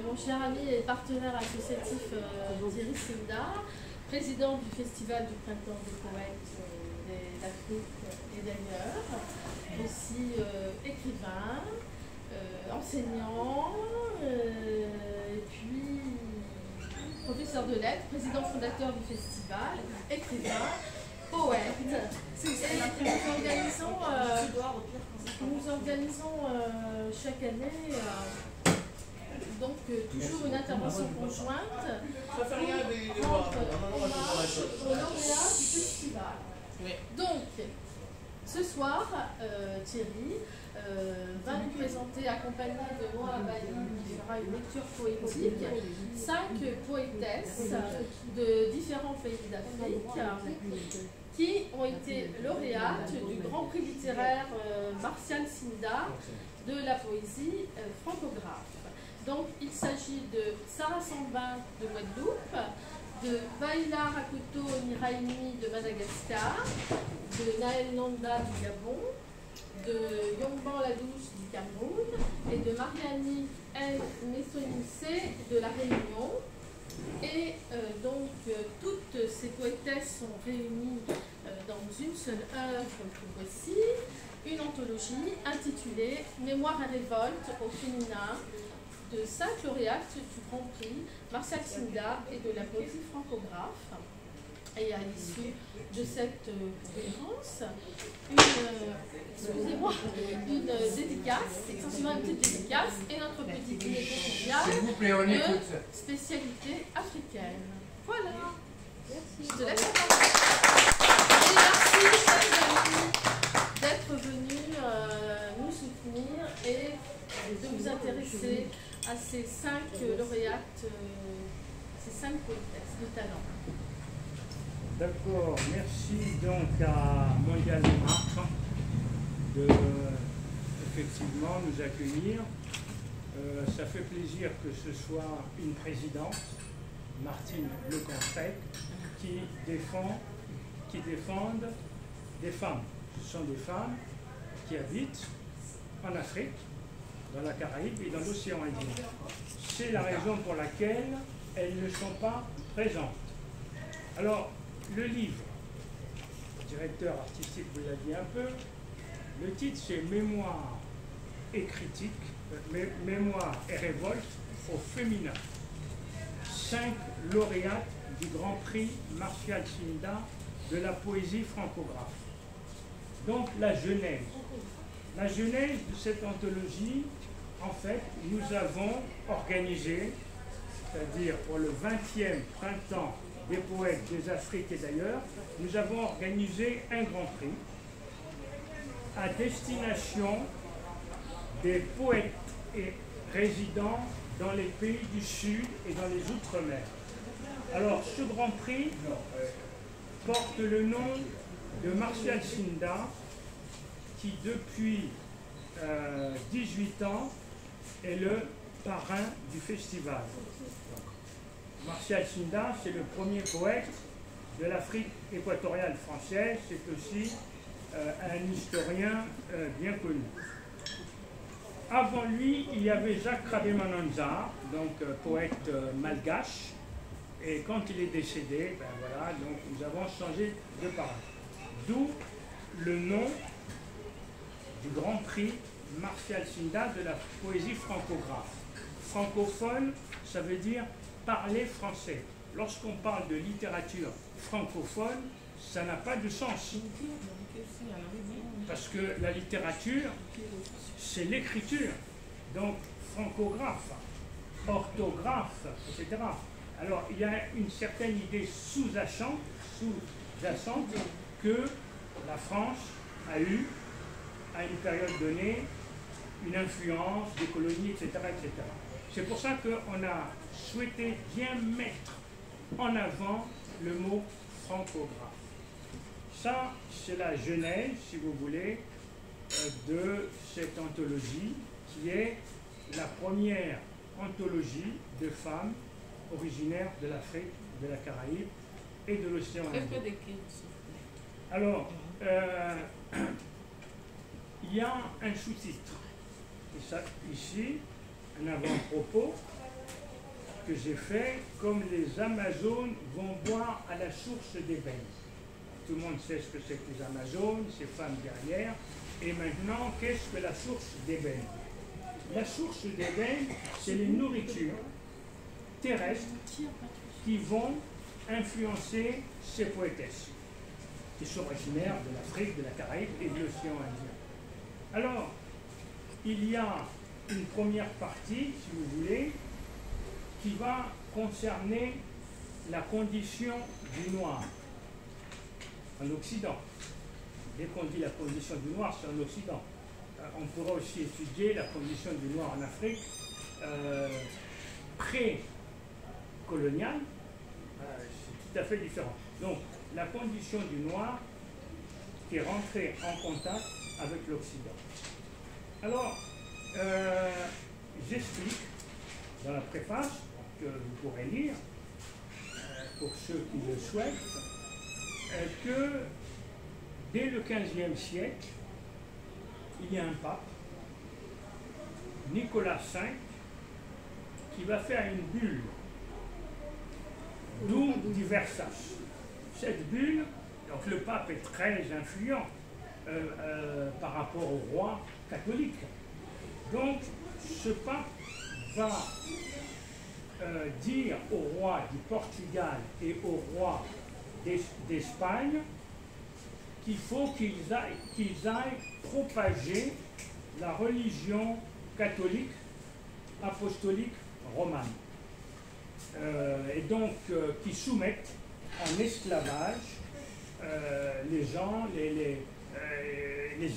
mon cher ami et partenaire associatif Thierry Sinda, président du Festival du Printemps des Poètes d'Afrique et d'ailleurs, aussi écrivain, enseignant, et puis professeur de lettres, président fondateur du festival, écrivain, poète. Nous organisons chaque année donc toujours une intervention conjointe pour rendre hommage aux lauréats du festival. Donc, ce soir, Thierry va nous présenter, accompagné de moi, qui fera une lecture poétique, 5 poétesses de différents pays d'Afrique qui ont été lauréates du Grand Prix littéraire Martial Sinda de la poésie francographe. Donc, il s'agit de Sarah Sambin de Guadeloupe, de Vaïla Rakoto Niraimi de Madagascar, de Naël Nanda du Gabon, de Yomban Ladouche du Cameroun et de Mariani N. Messonissé de la Réunion. Et donc, toutes ces poétesses sont réunies dans une seule œuvre que voici, une anthologie intitulée Mémoire et révolte au féminin, de 5 lauréates du Grand Prix Martial Sinda et de la poésie francographe. Et à l'issue de cette conférence, une dédicace, essentiellement une petite dédicace, et notre petit dîner convivial de spécialité africaine. Voilà. Merci. Je te laisse la parole. Et merci, chers amis, d'être venus nous soutenir et de vous intéresser à ces 5 lauréates, ces 5 poétesses de talent. D'accord, merci donc à Mondial Art de effectivement nous accueillir. Ça fait plaisir que ce soit une présidente, Martine Lecontrec, qui défendent des femmes. Ce sont des femmes qui habitent en Afrique, dans la Caraïbe et dans l'océan Indien. C'est la raison pour laquelle elles ne sont pas présentes. Alors, le livre, le directeur artistique vous l'a dit un peu, le titre c'est Mémoire et critique, Mémoire et révolte au féminin. 5 lauréates du Grand Prix Martial Sinda de la poésie francographe. Donc la genèse. La genèse de cette anthologie, en fait, nous avons organisé, c'est-à-dire pour le 20e printemps des poètes des Afriques et d'ailleurs, nous avons organisé un grand prix à destination des poètes et résidents dans les pays du Sud et dans les Outre-mer. Alors, ce grand prix porte le nom de Martial Sinda, qui depuis 18 ans est le parrain du festival. Martial Sinda, c'est le premier poète de l'Afrique équatoriale française, c'est aussi un historien bien connu. Avant lui, il y avait Jacques Rabé-Mananza, donc poète malgache, et quand il est décédé, ben voilà, donc nous avons changé de parrain. D'où le nom du Grand Prix Martial Sinda de la poésie francographe. Francophone, ça veut dire parler français. Lorsqu'on parle de littérature francophone, ça n'a pas de sens. Parce que la littérature, c'est l'écriture. Donc, francographe, orthographe, etc. Alors, il y a une certaine idée sous-jacente que la France a eu, à une période donnée, une influence des colonies, etc. etc. C'est pour ça qu'on a souhaité bien mettre en avant le mot francographe. Ça, c'est la genèse, si vous voulez, de cette anthologie, qui est la première anthologie de femmes originaires de l'Afrique, de la Caraïbe et de l'océan Indien. Alors, il y a un sous-titre. Et ça, ici, un avant-propos que j'ai fait, comme les Amazones vont boire à la source d'ébène. Tout le monde sait ce que c'est que les Amazones, ces femmes guerrières. Et maintenant, qu'est-ce que la source d'ébène? La source d'ébène, c'est les nourritures terrestres qui vont influencer ces poétesses, qui sont originaires de l'Afrique, de la Caraïbe et de l'océan Indien. Alors, il y a une première partie, si vous voulez, qui va concerner la condition du noir en Occident. Dès qu'on dit la condition du noir, c'est en Occident. On pourra aussi étudier la condition du noir en Afrique pré-coloniale. C'est tout à fait différent. Donc, la condition du noir qui est rentrée en contact avec l'Occident. Alors, j'explique dans la préface que vous pourrez lire, pour ceux qui le souhaitent, que dès le XVe siècle, il y a un pape, Nicolas V, qui va faire une bulle, d'où diversas. Cette bulle, donc le pape est très influent par rapport au roi catholique. Donc, ce pape va dire au roi du Portugal et au roi d'Espagne qu'il faut qu'ils aillent propager la religion catholique apostolique romane. Et donc qui soumettent en esclavage les gens, les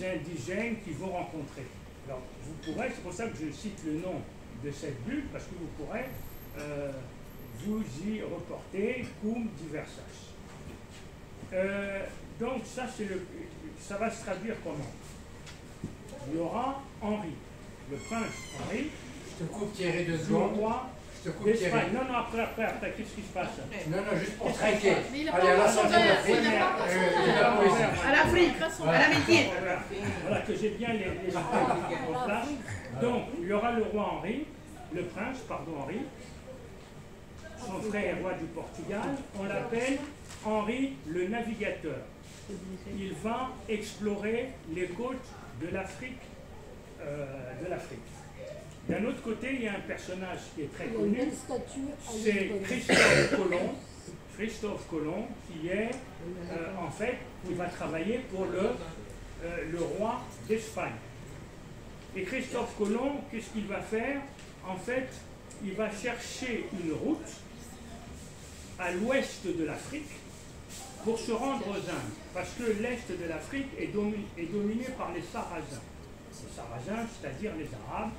indigènes qu'ils vont rencontrer. Alors, vous pourrez, c'est pour ça que je cite le nom de cette bulle, parce que vous pourrez vous y reporter cum diversas. Donc ça va se traduire comment? Il y aura Henri, le prince Henri. Je te coupe Thierry 2 secondes. Je te coupe Thierry. Non, après, qu'est-ce qui se passe? Non, juste pour trinquer. Mais il n'a Allez, à pas l'Assemblée d'Afrique. À l'Afrique, à l'amitié. Voilà, que j'ai bien les en place. Donc, il y aura le roi Henri, le prince, pardon, Henri. Son frère est roi du Portugal. On l'appelle Henri le navigateur. Il va explorer les côtes de l'Afrique. D'un autre côté, il y a un personnage qui est très connu, c'est Christophe Colomb. Christophe Colomb, qui est, en fait, il va travailler pour le roi d'Espagne. Et Christophe Colomb, qu'est-ce qu'il va faire? En fait, il va chercher une route à l'ouest de l'Afrique pour se rendre aux Indes, parce que l'est de l'Afrique est dominé par les Sarrasins. Les Sarrasins, c'est-à-dire les Arabes,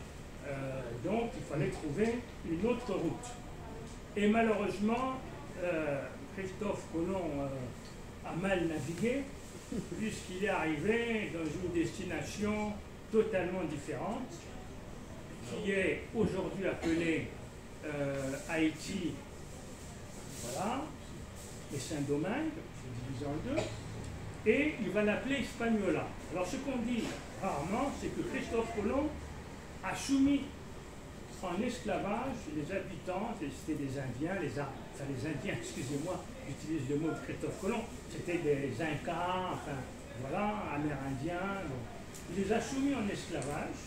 donc il fallait trouver une autre route. Et malheureusement, Christophe Colomb a mal navigué, puisqu'il est arrivé dans une destination totalement différente, qui est aujourd'hui appelée Haïti, voilà, et Saint-Domingue, c'est divisé en deux, et il va l'appeler Hispaniola. Alors ce qu'on dit rarement, c'est que Christophe Colomb a soumis en esclavage les habitants, c'était des Indiens, les Indiens, excusez-moi, j'utilise le mot de Christophe Colomb, c'était des Incas, enfin voilà, Amérindiens, donc. Il les a soumis en esclavage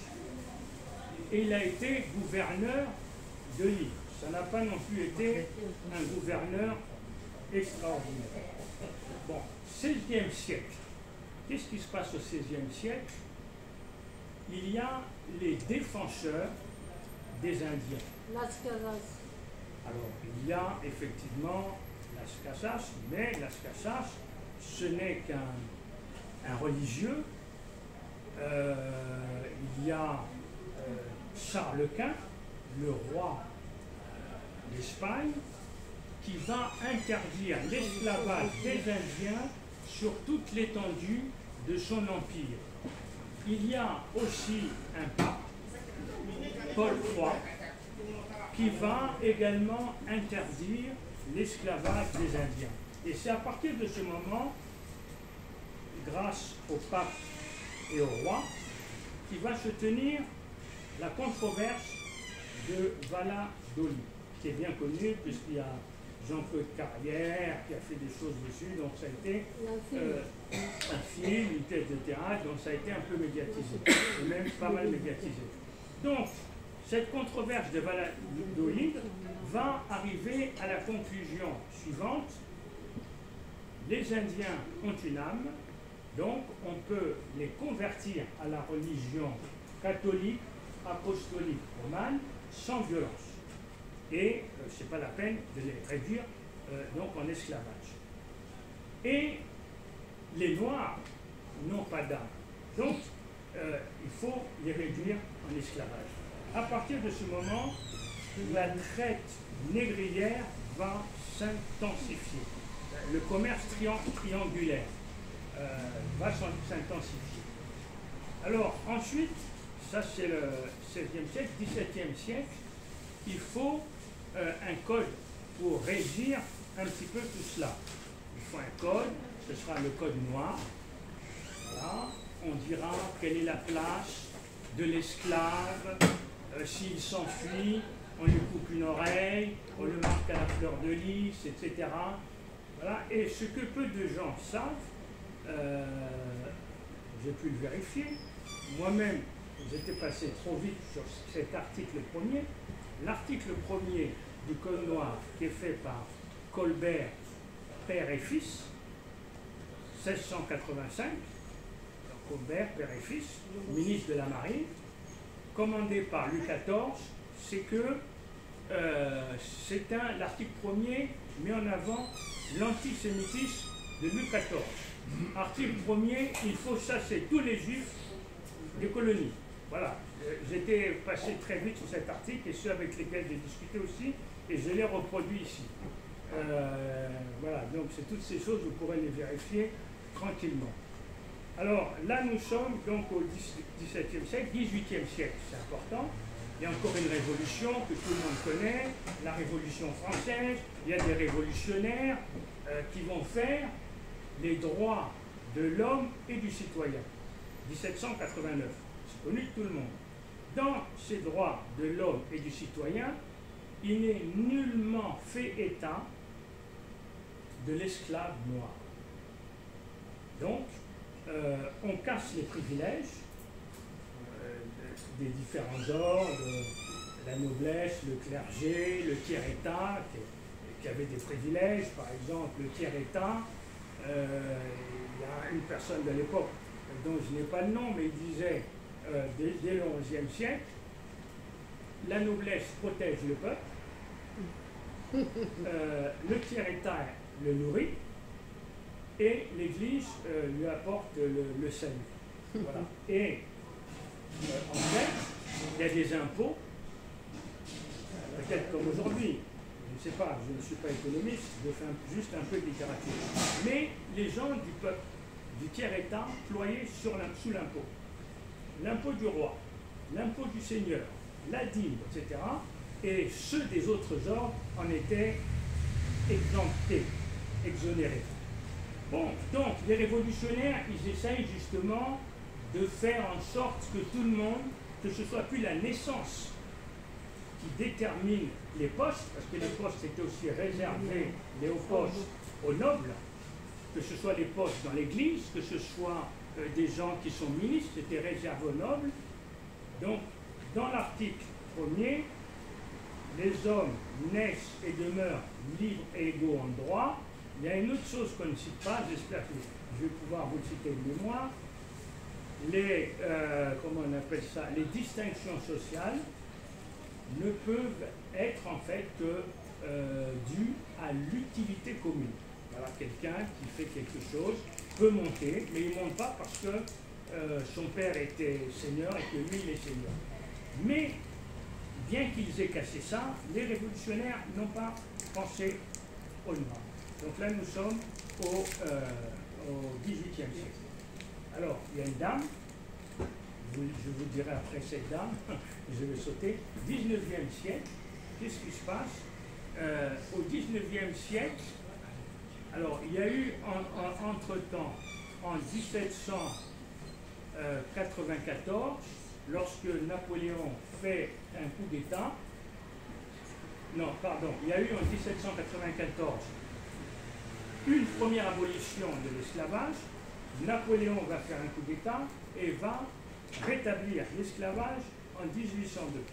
et il a été gouverneur de l'île. Ça n'a pas non plus été un gouverneur extraordinaire. Bon, 16e siècle. Qu'est-ce qui se passe au 16e siècle? Il y a les défenseurs des Indiens. Las Casas. Alors, il y a effectivement Las Casas, mais Las Casas, ce n'est qu'un religieux. Il y a Charles Quint, le roi d'Espagne, qui va interdire l'esclavage des Indiens sur toute l'étendue de son empire. Il y a aussi un pape, Paul III, qui va également interdire l'esclavage des Indiens. Et c'est à partir de ce moment, grâce au pape et au roi, qui va se tenir la controverse de Valladolid, qui est bien connu, puisqu'il y a Jean-Claude Carrière qui a fait des choses dessus, donc ça a été un film, une pièce de théâtre, donc ça a été un peu médiatisé, et même pas mal médiatisé. Donc, cette controverse de Valladolid va arriver à la conclusion suivante. Les Indiens ont une âme, donc on peut les convertir à la religion catholique, apostolique, romane, sans violence. Et ce n'est pas la peine de les réduire donc en esclavage. Et les Noirs n'ont pas d'âme. Donc, il faut les réduire en esclavage. À partir de ce moment, la traite négrière va s'intensifier. Le commerce triangulaire va s'intensifier. Alors, ensuite, ça c'est le XVIe siècle, XVIIe siècle, il faut un code pour régir un petit peu tout cela. Il faut un code, ce sera le code noir. Voilà. On dira quelle est la place de l'esclave, s'il s'enfuit, on lui coupe une oreille, on le marque à la fleur de lys, etc. Voilà. Et ce que peu de gens savent, j'ai pu le vérifier, moi-même j'étais passé trop vite sur cet article premier. L'article premier du Code noir qui est fait par Colbert, père et fils, 1685, Colbert, père et fils, ministre de la Marine, commandé par Louis XIV, c'est que l'article premier met en avant l'antisémitisme de Louis XIV. Article premier, il faut chasser tous les juifs des colonies. Voilà, j'étais passé très vite sur cet article et ceux avec lesquels j'ai discuté aussi, et je l'ai reproduit ici. Voilà, donc c'est toutes ces choses, vous pourrez les vérifier tranquillement. Alors là, nous sommes donc au XVIIe siècle, XVIIIe siècle, c'est important. Il y a encore une révolution que tout le monde connaît, la Révolution française. Il y a des révolutionnaires qui vont faire les droits de l'homme et du citoyen. 1789, c'est connu de tout le monde. Dans ces droits de l'homme et du citoyen, il n'est nullement fait état de l'esclave noir. Donc, on casse les privilèges des différents ordres, la noblesse, le clergé, le tiers-état, qui avait des privilèges. Par exemple, le tiers-état, il y a une personne de l'époque dont je n'ai pas le nom, mais il disait, dès le XIe siècle, la noblesse protège le peuple, le tiers-état le nourrit, et l'Église lui apporte le salut. Voilà. Et en fait, il y a des impôts, peut-être comme aujourd'hui, je ne sais pas, je ne suis pas économiste, je fais juste un peu de littérature. Mais les gens du peuple, du tiers-état, ployaient sous l'impôt. L'impôt du roi, l'impôt du seigneur, la dîme, etc. Et ceux des autres ordres en étaient exemptés, exonérés. Bon, donc les révolutionnaires, ils essayent justement de faire en sorte que tout le monde, que ce soit plus la naissance qui détermine les postes, parce que les postes étaient aussi réservés, les hauts postes, aux nobles, que ce soit les postes dans l'église, que ce soit des gens qui sont ministres, c'était réservé aux nobles. Donc, dans l'article 1er, les hommes naissent et demeurent libres et égaux en droit. Il y a une autre chose qu'on ne cite pas, j'espère que je vais pouvoir vous le citer de mémoire. Comment on appelle ça, les distinctions sociales ne peuvent être en fait que dues à l'utilité commune. Voilà, quelqu'un qui fait quelque chose peut monter, mais il ne monte pas parce que son père était seigneur et que lui il est seigneur. Mais bien qu'ils aient cassé ça, les révolutionnaires n'ont pas pensé aux Noirs. Donc là, nous sommes au XVIIIe siècle. Alors, il y a une dame, je vous dirai après cette dame, je vais sauter. 19e siècle, qu'est-ce qui se passe? Au 19e siècle, alors il y a eu entre-temps, en 1794, lorsque Napoléon fait un coup d'État, non, pardon, il y a eu en 1794 une première abolition de l'esclavage. Napoléon va faire un coup d'État et va rétablir l'esclavage en 1802.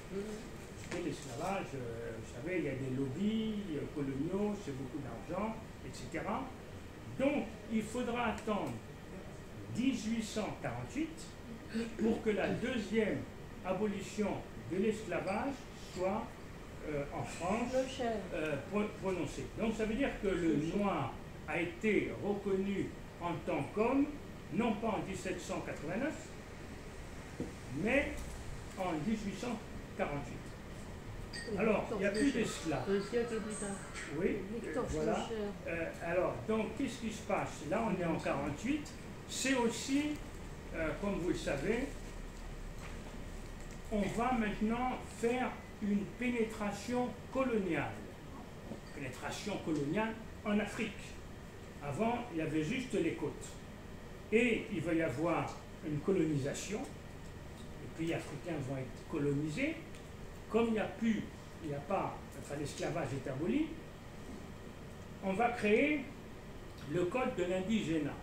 Et l'esclavage, vous savez, il y a des lobbies coloniaux, c'est beaucoup d'argent, etc. Donc, il faudra attendre 1848 pour que la deuxième abolition de l'esclavage soit en France prononcée. Donc, ça veut dire que le noir a été reconnu en tant qu'homme, non pas en 1789, mais en 1848. Alors, il n'y a plus d'esclaves. Un siècle plus tard. Oui, voilà. Alors, donc, qu'est-ce qui se passe? Là, on est en 48. C'est aussi, comme vous le savez, on va maintenant faire une pénétration coloniale. Pénétration coloniale en Afrique. Avant, il y avait juste les côtes. Et il va y avoir une colonisation. Les pays africains vont être colonisés. Comme l'esclavage est aboli, on va créer le code de l'indigénat.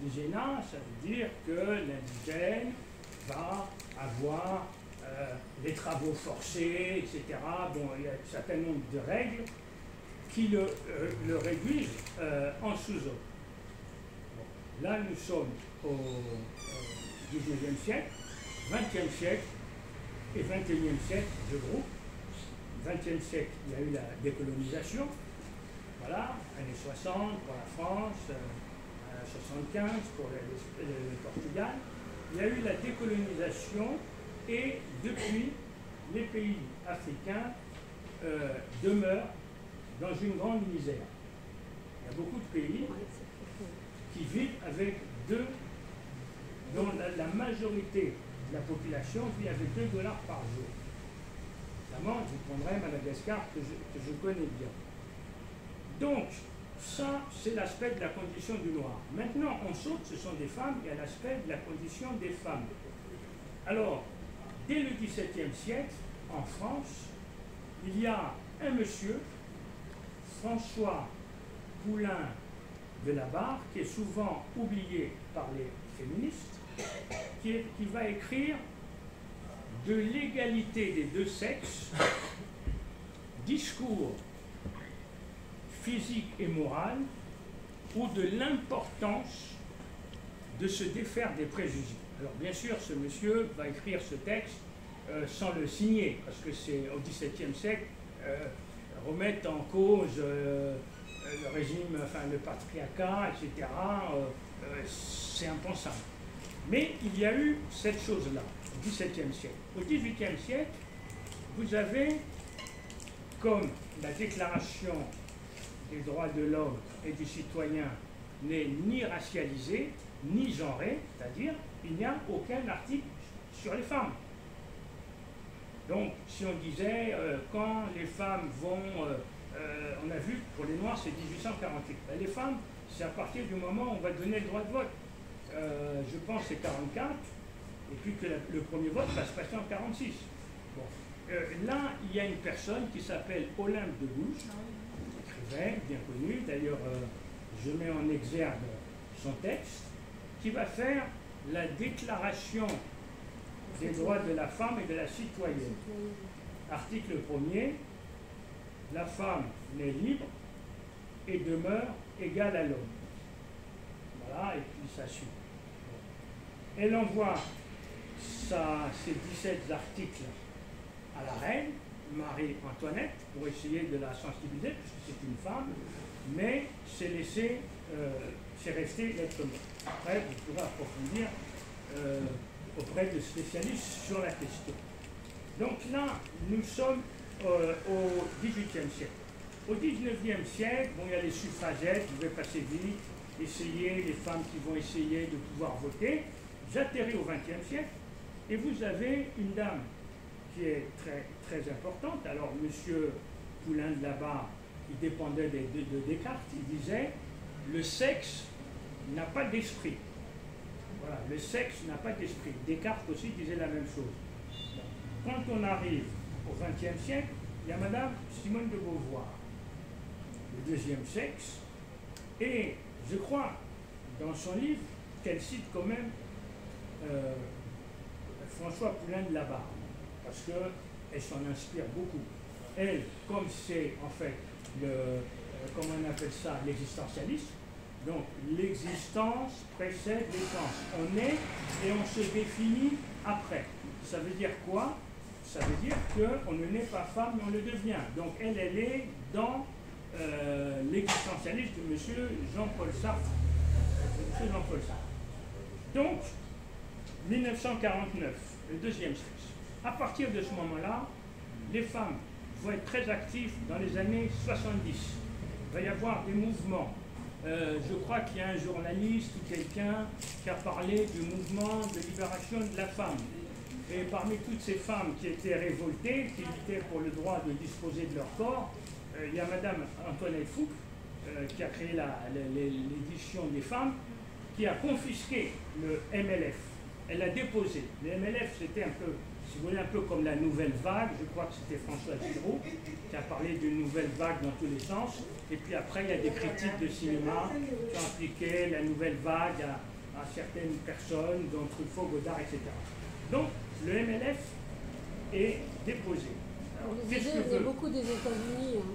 L'indigénat, ça veut dire que l'indigène va avoir des travaux forcés, etc. Bon, il y a un certain nombre de règles qui le réduisent en sous-hommes. Bon, là, nous sommes au 19e siècle, 20e siècle, et 21e siècle, je groupe. 20e siècle, il y a eu la décolonisation, voilà, années 60 pour la France, 75 pour le Portugal. Il y a eu la décolonisation et depuis, les pays africains demeurent dans une grande misère. Il y a beaucoup de pays qui vivent avec dont la majorité de la population vit avec $2 par jour. Notamment, je prendrai Madagascar que je connais bien. Donc, ça, c'est l'aspect de la condition du noir. Maintenant, on saute, ce sont des femmes, et à l'aspect de la condition des femmes. Alors, dès le XVIIe siècle, en France, il y a un monsieur, François Poulain de la Barre, qui est souvent oublié par les féministes, qui va écrire de l'égalité des deux sexes, discours physique et moral, ou de l'importance de se défaire des préjugés. Alors bien sûr, ce monsieur va écrire ce texte sans le signer, parce que c'est au XVIIe siècle, remettre en cause le régime, enfin le patriarcat, etc., c'est impensable. Mais il y a eu cette chose-là, au XVIIe siècle. Au XVIIIe siècle, vous avez, comme la Déclaration des droits de l'homme et du citoyen n'est ni racialisée, ni genrée, c'est-à-dire il n'y a aucun article sur les femmes. Donc, si on disait, quand les femmes vont, on a vu, pour les Noirs, c'est 1848. Ben, les femmes, c'est à partir du moment où on va donner le droit de vote. Je pense que c'est 44, et puis que le premier vote va se passer en 46. Bon. Là, il y a une personne qui s'appelle Olympe de Gouges, écrivain, bien connu, d'ailleurs, je mets en exergue son texte, qui va faire la déclaration des droits de la femme et de la citoyenne. Article 1er, la femme naît libre et demeure égale à l'homme. Voilà, et puis ça suit. Elle envoie ces 17 articles à la reine, Marie-Antoinette, pour essayer de la sensibiliser, puisque c'est une femme, mais c'est resté lettre morte. Après, vous pourrez approfondir auprès de spécialistes sur la question. Donc là, nous sommes au XVIIIe siècle. Au XIXe siècle, bon, il y a les suffragettes, je vais passer vite, les femmes qui vont essayer de pouvoir voter. J'atterris au XXe siècle, et vous avez une dame qui est très, très importante. Alors, M. Poulain de la Barre, il dépendait de Descartes, il disait « le sexe n'a pas d'esprit ». Voilà, le sexe n'a pas d'esprit. Descartes aussi disait la même chose. Quand on arrive au XXe siècle, il y a Madame Simone de Beauvoir, le deuxième sexe, et je crois, dans son livre, qu'elle cite quand même François Poulain de la Barre, parce qu'elle s'en inspire beaucoup. Elle, comme c'est en fait comment on appelle ça, l'existentialisme, donc l'existence précède l'essence. On est et on se définit après. Ça veut dire quoi? Ça veut dire qu'on ne naît pas femme, mais on le devient. Donc elle est dans l'existentialisme de M. Jean-Paul Sartre. M. Jean-Paul Sartre. Donc, 1949, le deuxième sexe. À partir de ce moment-là, les femmes vont être très actives dans les années 70. Il va y avoir des mouvements. Je crois qu'il y a un journaliste ou quelqu'un qui a parlé du mouvement de libération de la femme. Et parmi toutes ces femmes qui étaient révoltées, qui luttaient pour le droit de disposer de leur corps, il y a Madame Antoinette Fouque, qui a créé l'édition des femmes, qui a confisqué le MLF. Elle a déposé. Le MLF, c'était un peu, si vous voulez, un peu comme la nouvelle vague. Je crois que c'était François Giraud qui a parlé d'une nouvelle vague dans tous les sens. Et puis après, il y a des critiques de cinéma qui ont appliqué la nouvelle vague à certaines personnes, dont Truffaut, Godard, etc. Donc, le MLF est déposé. Ça venait beaucoup des États-Unis. Hein.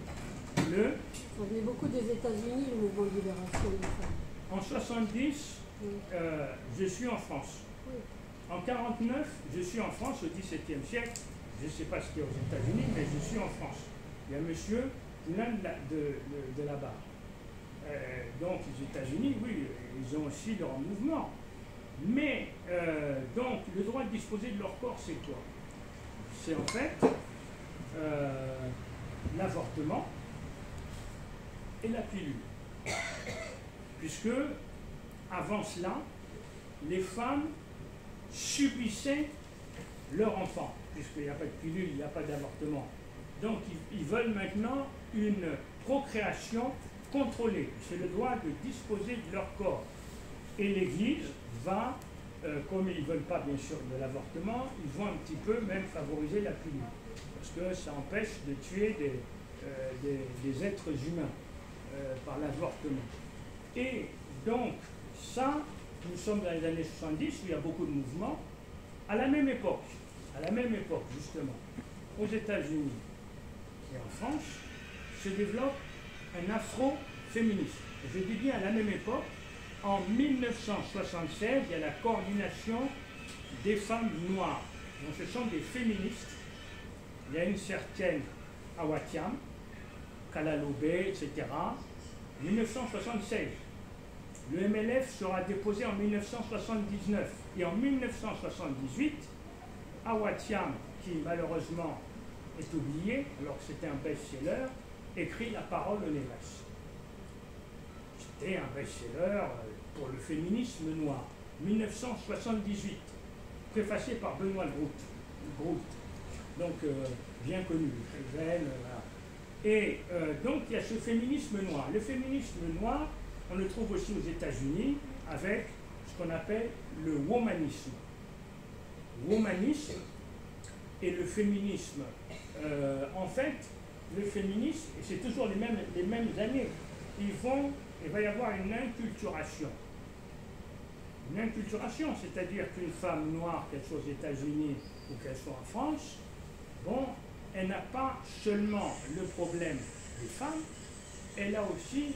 Ça venait beaucoup des États-Unis, le mouvement de libération des femmes. En 70, je suis en France. Oui. En 1949, je suis en France au XVIIe siècle. Je ne sais pas ce qu'il y a aux États-Unis, mais je suis en France. Il y a monsieur Poulain de la Barre. Donc, les États-Unis, oui, ils ont aussi leur mouvement. Mais, donc, le droit de disposer de leur corps, c'est quoi? C'est en fait l'avortement et la pilule. Puisque, avant cela, les femmes subissaient leur enfant. Puisqu'il n'y a pas de pilule, il n'y a pas d'avortement. Donc, ils veulent maintenant une procréation contrôlée. C'est le droit de disposer de leur corps. Et l'Église va, comme ils ne veulent pas bien sûr de l'avortement, ils vont un petit peu même favoriser la pilule. Parce que ça empêche de tuer des êtres humains par l'avortement. Et donc, ça, nous sommes dans les années 70, où il y a beaucoup de mouvements. À la même époque, justement, aux États-Unis et en France, se développe un afro-féminisme. Je dis bien à la même époque, en 1976, il y a la coordination des femmes noires. Donc ce sont des féministes. Il y a une certaine Awatiam, Kalalobe, etc. 1976. Le MLF sera déposé en 1979. Et en 1978, Awatiam, qui malheureusement est oublié, alors que c'était un best-seller, écrit La parole au Négresse. C'était un best-seller pour le féminisme noir. 1978, préfacé par Benoît Groult, donc bien connu, écrivaine. Voilà. Et donc il y a ce féminisme noir. Le féminisme noir, on le trouve aussi aux États-Unis avec ce qu'on appelle le womanisme. Womanisme et le féminisme. En fait, le féminisme, et c'est toujours les mêmes années, il va y avoir une inculturation. Une inculturation, c'est-à-dire qu'une femme noire, qu'elle soit aux États-Unis ou qu'elle soit en France, bon, elle n'a pas seulement le problème des femmes, elle a aussi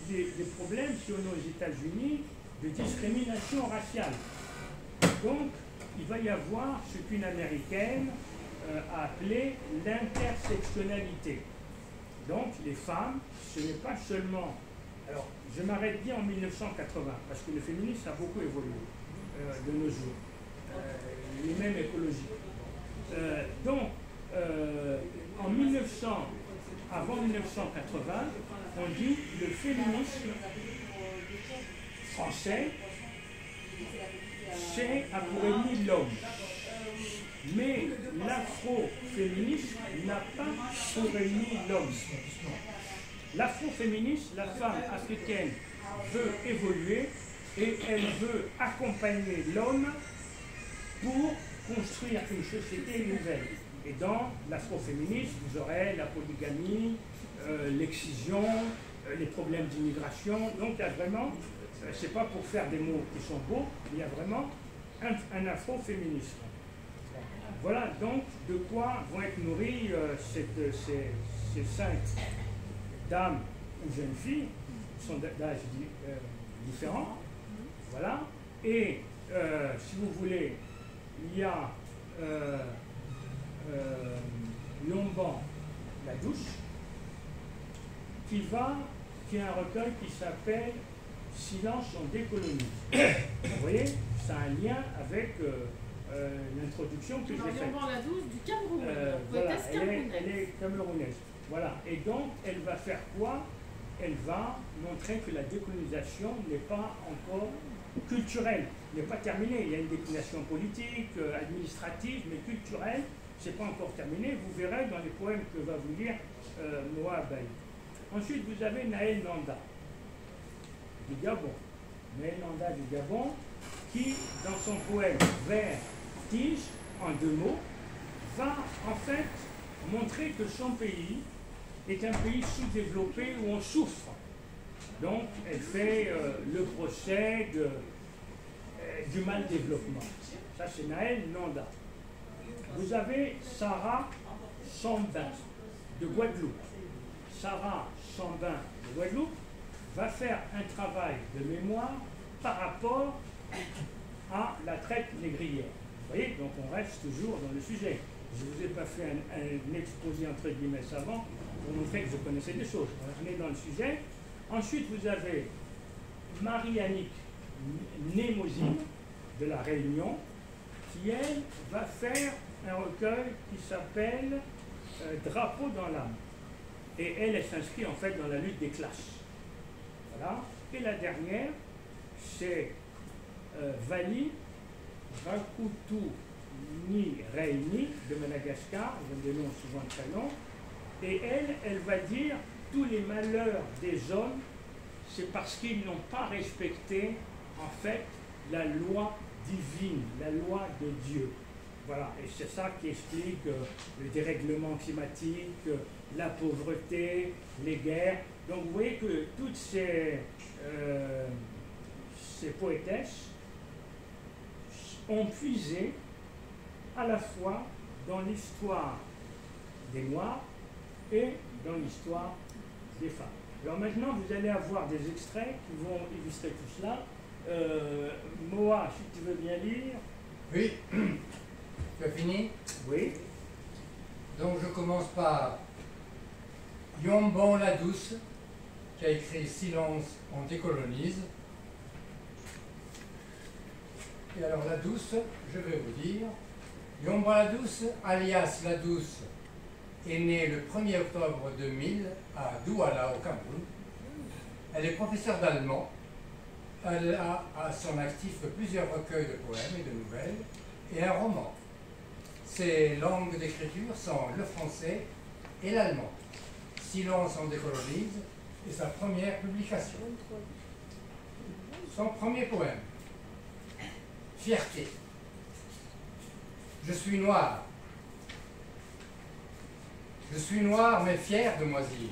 des problèmes, si on est aux États-Unis, de discrimination raciale. Donc, il va y avoir ce qu'une Américaine a appelé l'intersectionnalité. Donc, les femmes, ce n'est pas seulement... Alors, je m'arrête bien en 1980, parce que le féminisme a beaucoup évolué de nos jours, les mêmes écologies. Donc, avant 1980, on dit le féminisme français, c'est à pour ennemi l'homme. Mais l'afroféminisme n'a pas pour ennemi l'homme. L'afroféminisme, la femme africaine veut évoluer et elle veut accompagner l'homme pour construire une société nouvelle. Et dans l'afroféminisme, vous aurez la polygamie, l'excision, les problèmes d'immigration. Donc il y a vraiment, c'est pas pour faire des mots qui sont beaux, il y a vraiment un afroféminisme. Voilà donc de quoi vont être nourries ces 5 dames ou jeunes filles, qui sont d'âge différents. Voilà. Et si vous voulez, il y a Yomban la douce, qui est un recueil qui s'appelle Silence on décolonise. Vous voyez, ça a un lien avec l'introduction que j'ai faite. Yomban la douce du Cameroun, voilà, elle est camerounaise. Voilà, et donc elle va faire quoi? Elle va montrer que la décolonisation n'est pas encore culturelle, n'est pas terminée. Il y a une déclination politique, administrative, mais culturelle, c'est pas encore terminé. Vous verrez dans les poèmes que va vous lire Moa Abaye. Ensuite, vous avez Naël Nanda du Gabon. Naël Nanda du Gabon, qui, dans son poème Vers Tige, en 2 mots, va en fait montrer que son pays est un pays sous-développé où on souffre. Donc, elle fait le procès du mal-développement. Ça, c'est Naël Nanda. Vous avez Sarah Sambin de Guadeloupe. Sarah Sambin de Guadeloupe va faire un travail de mémoire par rapport à la traite négrière. Vous voyez, donc on reste toujours dans le sujet. Je ne vous ai pas fait un exposé entre guillemets savant pour montrer que je connaissais des choses. On est dans le sujet. Ensuite, vous avez Marie-Annick Némosine de La Réunion, qui, elle, va faire un recueil qui s'appelle Drapeau dans l'âme. Et elle s'inscrit en fait dans la lutte des classes. Voilà. Et la dernière, c'est Vali Rakutu Ni Reini de Madagascar, ils ont des noms souvent très longs. Et elle va dire tous les malheurs des hommes, c'est parce qu'ils n'ont pas respecté en fait la loi divine, la loi de Dieu. Voilà, et c'est ça qui explique le dérèglement climatique, la pauvreté, les guerres. Donc vous voyez que toutes ces poétesses ont puisé à la fois dans l'histoire des Noirs et dans l'histoire des femmes. Alors maintenant, vous allez avoir des extraits qui vont illustrer tout cela. Moa, si tu veux bien lire. Oui. Tu as fini? Oui. Donc je commence par Yomban la douce, qui a écrit Silence, on décolonise. Et alors la douce, je vais vous dire, Yomban la douce, alias la douce, est née le 1er octobre 2000 à Douala, au Cameroun. Elle est professeure d'allemand. Elle a à son actif plusieurs recueils de poèmes et de nouvelles et un roman. Ses langues d'écriture sont le français et l'allemand. Silence on décolonise est sa première publication. Son premier poème. Fierté. Je suis noir. Je suis noir mais fier de moisir.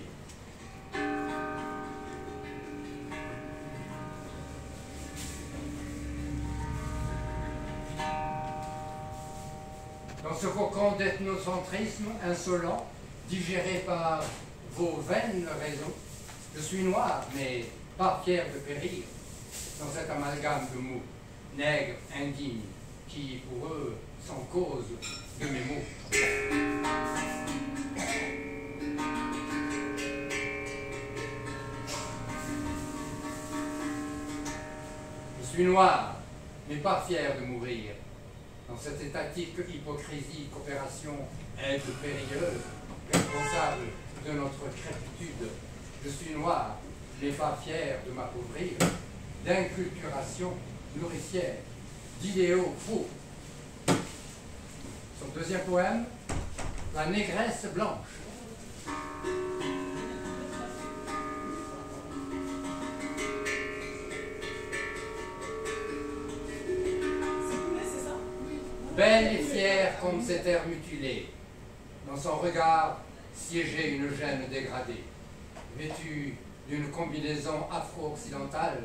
Dans ce cocon d'ethnocentrisme insolent, digéré par vos vaines raisons, je suis noir, mais pas fier de périr dans cet amalgame de mots, nègres, indignes, qui, pour eux, sont cause de mes maux. Je suis noir, mais pas fier de mourir. Dans cette étatique hypocrisie, coopération, aide périlleuse, responsable de notre crépitude, je suis noir, mais pas fier de m'appauvrir, d'inculturation nourricière, d'idéaux faux. Son deuxième poème, La négresse blanche. Belle et fière comme cette terre mutilée, Dans son regard siégeait une gêne dégradée, vêtue d'une combinaison afro-occidentale,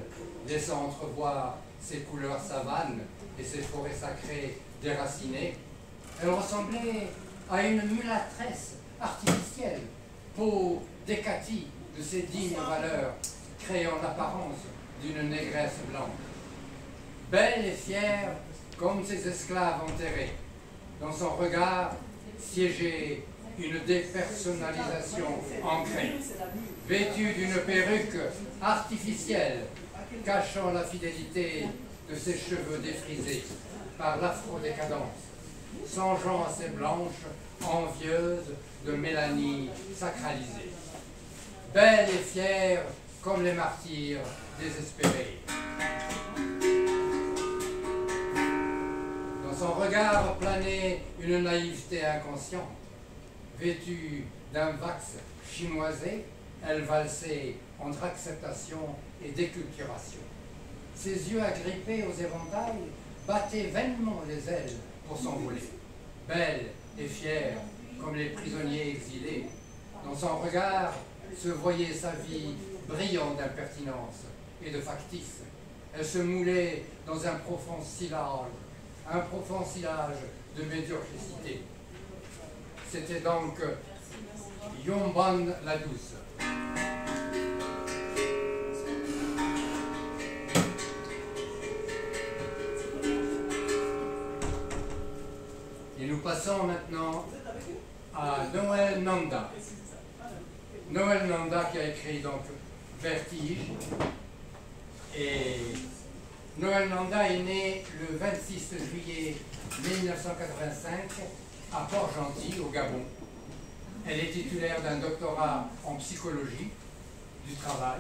laissant entrevoir ses couleurs savanes et ses forêts sacrées déracinées. Elle ressemblait à une mulâtresse artificielle, peau décatie de ses dignes valeurs, créant l'apparence d'une négresse blanche. Belle et fière comme ses esclaves enterrés. Dans son regard siégeait une dépersonnalisation ancrée, vêtue d'une perruque artificielle, cachant la fidélité de ses cheveux défrisés par l'afro-décadence, songeant à ses blanches envieuses de mélanie sacralisée. Belle et fière comme les martyrs désespérés. Dans son regard planait une naïveté inconsciente. Vêtue d'un vax chinoisé, elle valsait entre acceptation et déculturation. Ses yeux agrippés aux éventails battaient vainement les ailes pour s'envoler. Belle et fière comme les prisonniers exilés, dans son regard se voyait sa vie brillante d'impertinence et de factice. Elle se moulait dans un profond sillage de médiocrité. C'était donc Yomban la douce. Et nous passons maintenant à Noël Nanda. Noël Nanda qui a écrit donc Vertige. Et Noël Nanda est né le 26 juillet 1985 à Port-Gentil, au Gabon. Elle est titulaire d'un doctorat en psychologie du travail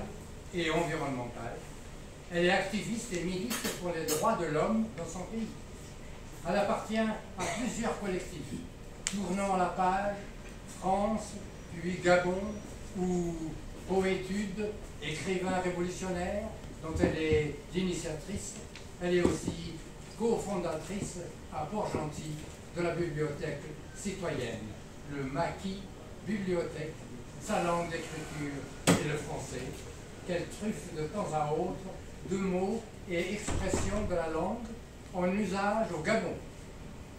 et environnemental. Elle est activiste et milite pour les droits de l'homme dans son pays. Elle appartient à plusieurs collectifs, tournant la page, France, puis Gabon, ou Poétude, écrivain révolutionnaire, dont elle est l'initiatrice. Elle est aussi cofondatrice à Port-Gentil de la bibliothèque citoyenne, le Maquis Bibliothèque, sa langue d'écriture est le français, qu'elle truffe de temps à autre de mots et expressions de la langue en usage au Gabon.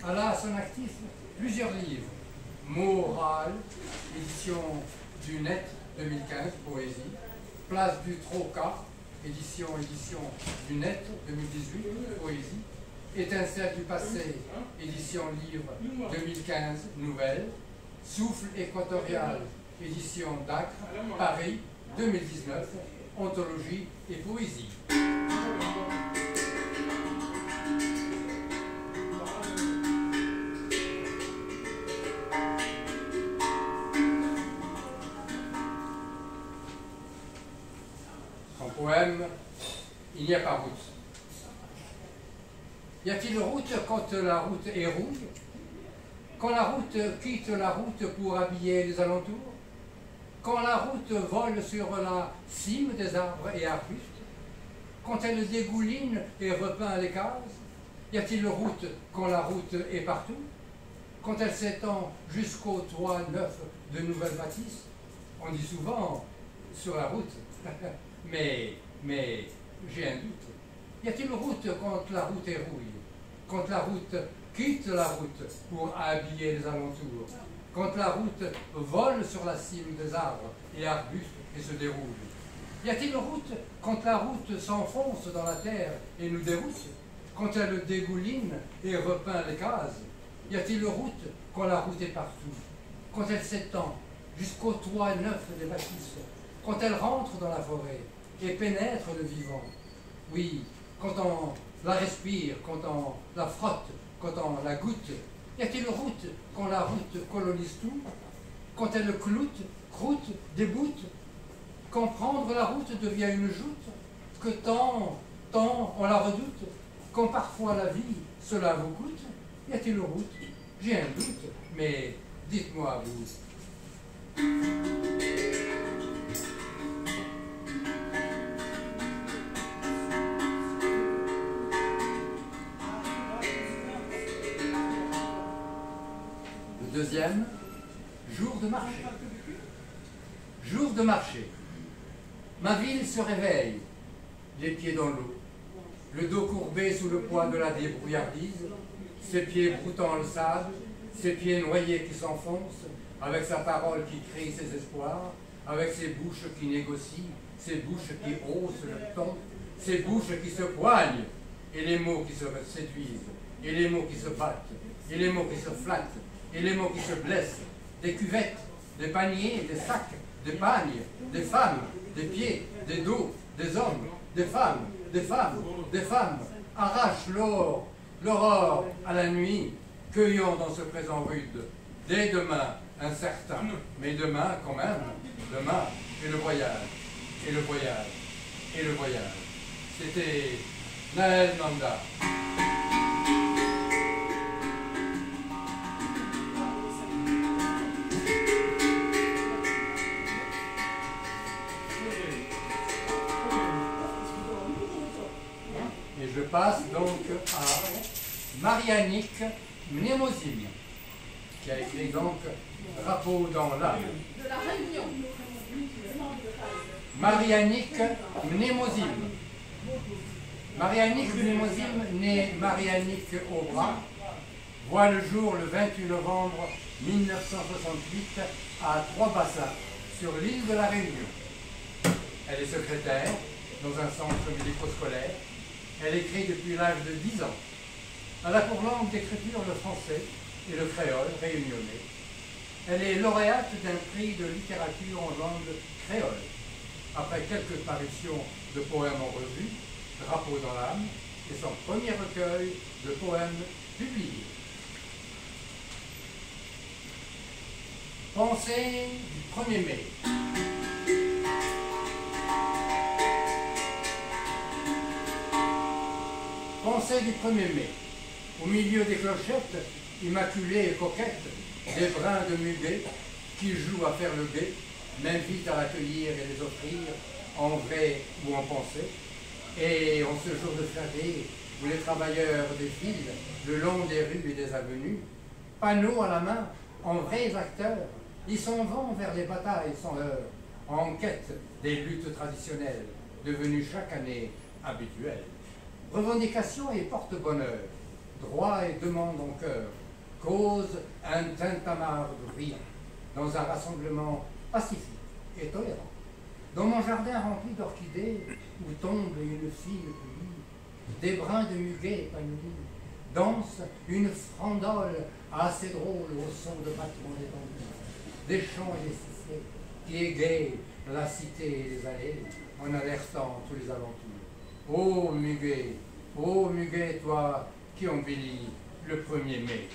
Elle a à son actif plusieurs livres. Moral, édition du Net 2015, poésie. Place du Troca, édition du Net 2018, poésie. Étincelle du passé, édition livre 2015, nouvelle. Souffle équatorial, édition d'Acre, Paris 2019, anthologie et poésie. Son poème, il n'y a pas route. Y a-t-il route quand la route est rouge? Quand la route quitte la route pour habiller les alentours? Quand la route vole sur la cime des arbres et arbustes? Quand elle dégouline et repeint les cases? Y a-t-il route quand la route est partout? Quand elle s'étend jusqu'au toit neuf de nouvelles bâtisses? On dit souvent sur la route, mais j'ai un doute. Y a-t-il route quand la route est rouille? Quand la route quitte la route pour habiller les alentours? Quand la route vole sur la cime des arbres et arbustes et se déroule? Y a-t-il route quand la route s'enfonce dans la terre et nous déroute? Quand elle dégouline et repeint les cases? Y a-t-il route quand la route est partout? Quand elle s'étend jusqu'au toit neuf des bâtisses? Quand elle rentre dans la forêt et pénètre le vivant? Oui, quand on la respire, quand on la frotte, quand on la goûte? Y a-t-il route quand la route colonise tout? Quand elle cloute, croûte, déboute? Quand prendre la route devient une joute? Que tant on la redoute? Quand parfois la vie, cela vous coûte? Y a-t-il route? J'ai un doute, mais dites-moi vous. Deuxième, de marché. Jour de marché. Ma ville se réveille, les pieds dans l'eau, le dos courbé sous le poids de la débrouillardise, ses pieds broutant le sable, ses pieds noyés qui s'enfoncent, avec sa parole qui crie ses espoirs, avec ses bouches qui négocient, ses bouches qui haussent le ton, ses bouches qui se poignent, et les mots qui se séduisent, et les mots qui se battent, et les mots qui se flattent, et les mots qui se blessent, des cuvettes, des paniers, des sacs, des pagnes, des femmes, des pieds, des dos, des hommes, des femmes, des femmes, des femmes, arrachent l'aurore à la nuit, cueillant dans ce présent rude, dès demain incertain, mais demain quand même, demain, et le voyage, et le voyage, et le voyage. C'était Naël Nanda. Et je passe donc à Marianique Mnemosyne, qui a écrit donc Drapeau dans l'âme. De la Réunion. Marianique Mnemosyne. Marianique Mnemosyne, née Marianique Aubras, voit le jour le 28 novembre 1968 à Trois-Bassins, sur l'île de la Réunion. Elle est secrétaire dans un centre médico-scolaire. Elle écrit depuis l'âge de 10 ans. Elle a pour langue d'écriture le français et le créole réunionnais. Elle est lauréate d'un prix de littérature en langue créole. Après quelques parutions de poèmes en revue, Drapeau dans l'âme est son premier recueil de poèmes publiés. Pensée du 1er mai. Pensée du 1er mai. Au milieu des clochettes, immaculées et coquettes, des brins de muguet qui jouent à faire le guet, m'invitent à l'accueillir et les offrir, en vrai ou en pensée. Et en ce jour de férié, où les travailleurs défilent le long des rues et des avenues, panneaux à la main, en vrais acteurs, ils s'en vont vers les batailles sans heurts, en quête des luttes traditionnelles, devenues chaque année habituelles. Revendications et porte-bonheur, droit et demande en cœur, cause un tintamarre brillant, dans un rassemblement pacifique et tolérant. Dans mon jardin rempli d'orchidées, où tombe une fine pluie, des brins de muguet épanouis, danse une frandole assez drôle au son de battements des tambours, des chants et des sifflets, qui égayent la cité et les allées, en alertant tous les alentours. Ô muguet, toi qui embellis le 1er mai.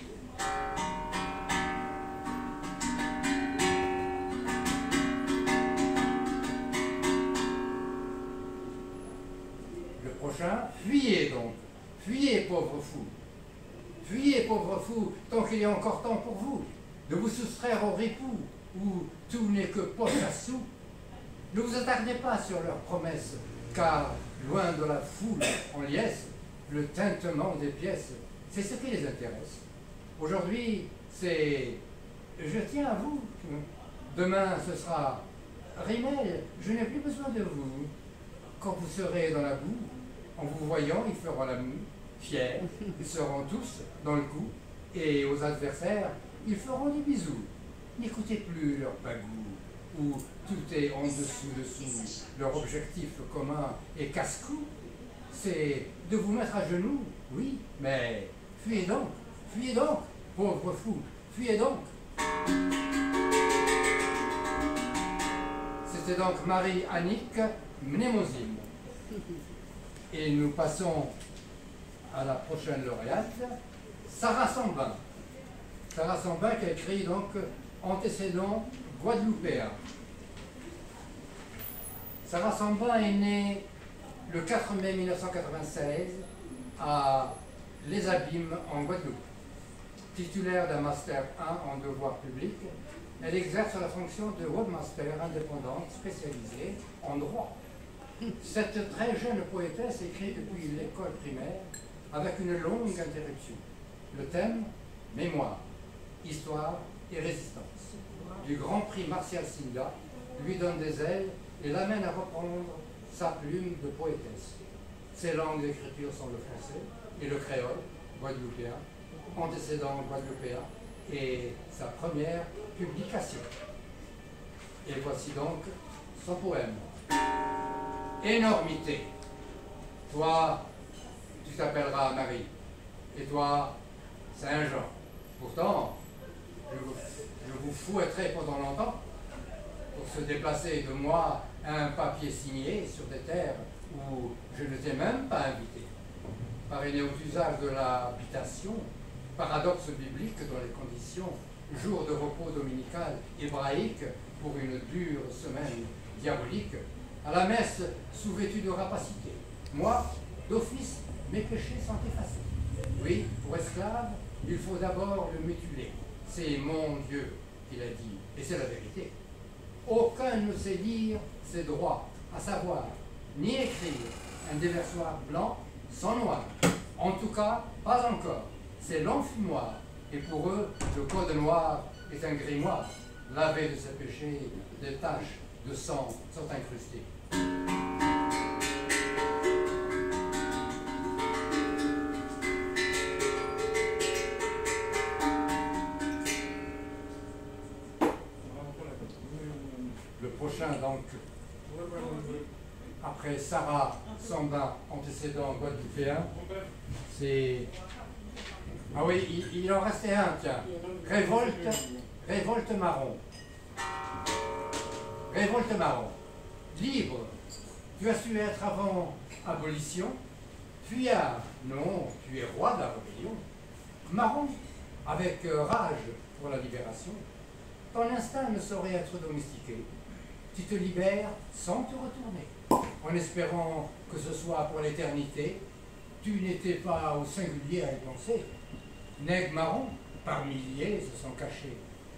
Le prochain, fuyez donc, fuyez pauvre fou. Fuyez pauvre fou, tant qu'il y a encore temps pour vous, de vous soustraire au ripoux, où tout n'est que poche à sous. Ne vous attardez pas sur leurs promesses, car loin de la foule en liesse, le tintement des pièces, c'est ce qui les intéresse. Aujourd'hui, c'est « je tiens à vous ». Demain, ce sera « Rimel, je n'ai plus besoin de vous ». Quand vous serez dans la boue, en vous voyant, ils feront la moue, fiers, ils seront tous dans le coup, et aux adversaires, ils feront des bisous. N'écoutez plus leur bagou, où tout est en dessous. Leur objectif commun est casse-cou. C'est de vous mettre à genoux, oui, mais fuyez donc, pauvre fou, fuyez donc. C'était donc Marie-Annick Mnemosyne. Et nous passons à la prochaine lauréate, Sarah Sambin. Sarah Sambin qui a écrit donc Antécédent guadeloupéen. Sarah Sambin est née le 4 mai 1996 à Les Abîmes en Guadeloupe. Titulaire d'un Master 1 en devoir public, elle exerce la fonction de webmaster indépendante spécialisée en droit. Cette très jeune poétesse écrit depuis l'école primaire avec une longue interruption. Le thème, mémoire, histoire et résistance. du Grand Prix Martial Singa lui donne des ailes et l'amène à reprendre sa plume de poétesse. Ses langues d'écriture sont le français et le créole, guadeloupéen, antécédent guadeloupéen, et sa première publication. Et voici donc son poème. Énormité. Toi, tu t'appelleras Marie, et toi, Saint-Jean. Pourtant, je vous fouetterai pendant longtemps pour se déplacer de moi un papier signé sur des terres où je ne t'ai même pas invité. Parrainé aux usages de l'habitation, paradoxe biblique dans les conditions, jour de repos dominical hébraïque pour une dure semaine diabolique, à la messe sous-vêtue de rapacité. Moi, d'office, mes péchés sont effacés. Oui, pour esclave, il faut d'abord le mutiler. C'est mon Dieu qui l'a dit, et c'est la vérité. Aucun ne sait lire ses droits, à savoir, ni écrire un déversoir blanc sans noir. En tout cas, pas encore. C'est l'enfumoir. Et pour eux, le code noir est un grimoire. Lavé de ses péchés, des taches de sang sont incrustées. Le prochain, donc, après Sarah, Samba, antécédent guadeloupéen, c'est... Ah oui, il en restait un, tiens. Révolte marron. Révolte marron. Libre, tu as su être avant abolition. Fuyard, non, tu es roi de la rébellion. Marron, avec rage pour la libération. Ton instinct ne saurait être domestiqué. Tu te libères sans te retourner, en espérant que ce soit pour l'éternité. Tu n'étais pas au singulier à y penser. Nègre marron, par milliers se sont cachés.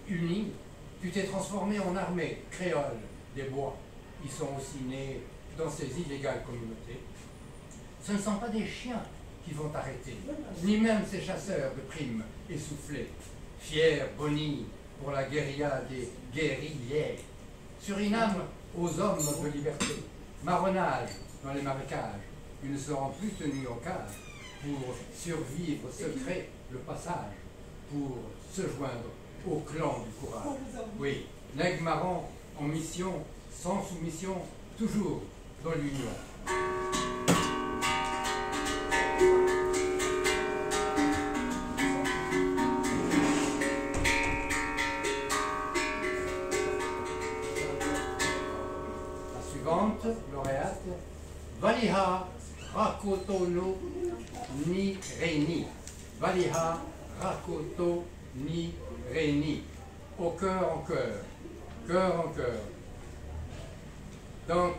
Unis, tu t'es transformé en armée créole des bois. Ils sont aussi nés dans ces illégales communautés. Ce ne sont pas des chiens qui vont t'arrêter, ni même ces chasseurs de primes essoufflés, fiers, bonis pour la guérilla des guerriers. Suriname aux hommes de liberté, marronnage dans les marécages, ils ne seront plus tenus en cage pour survivre secret le passage, pour se joindre au clan du courage. Oui, nègre marron en mission, sans soumission, toujours dans l'union. La suivante, lauréate, Valiha Rakotono Ni Reni. Valiha Rakoto Ni Reni. Au cœur en cœur, cœur en cœur. Donc,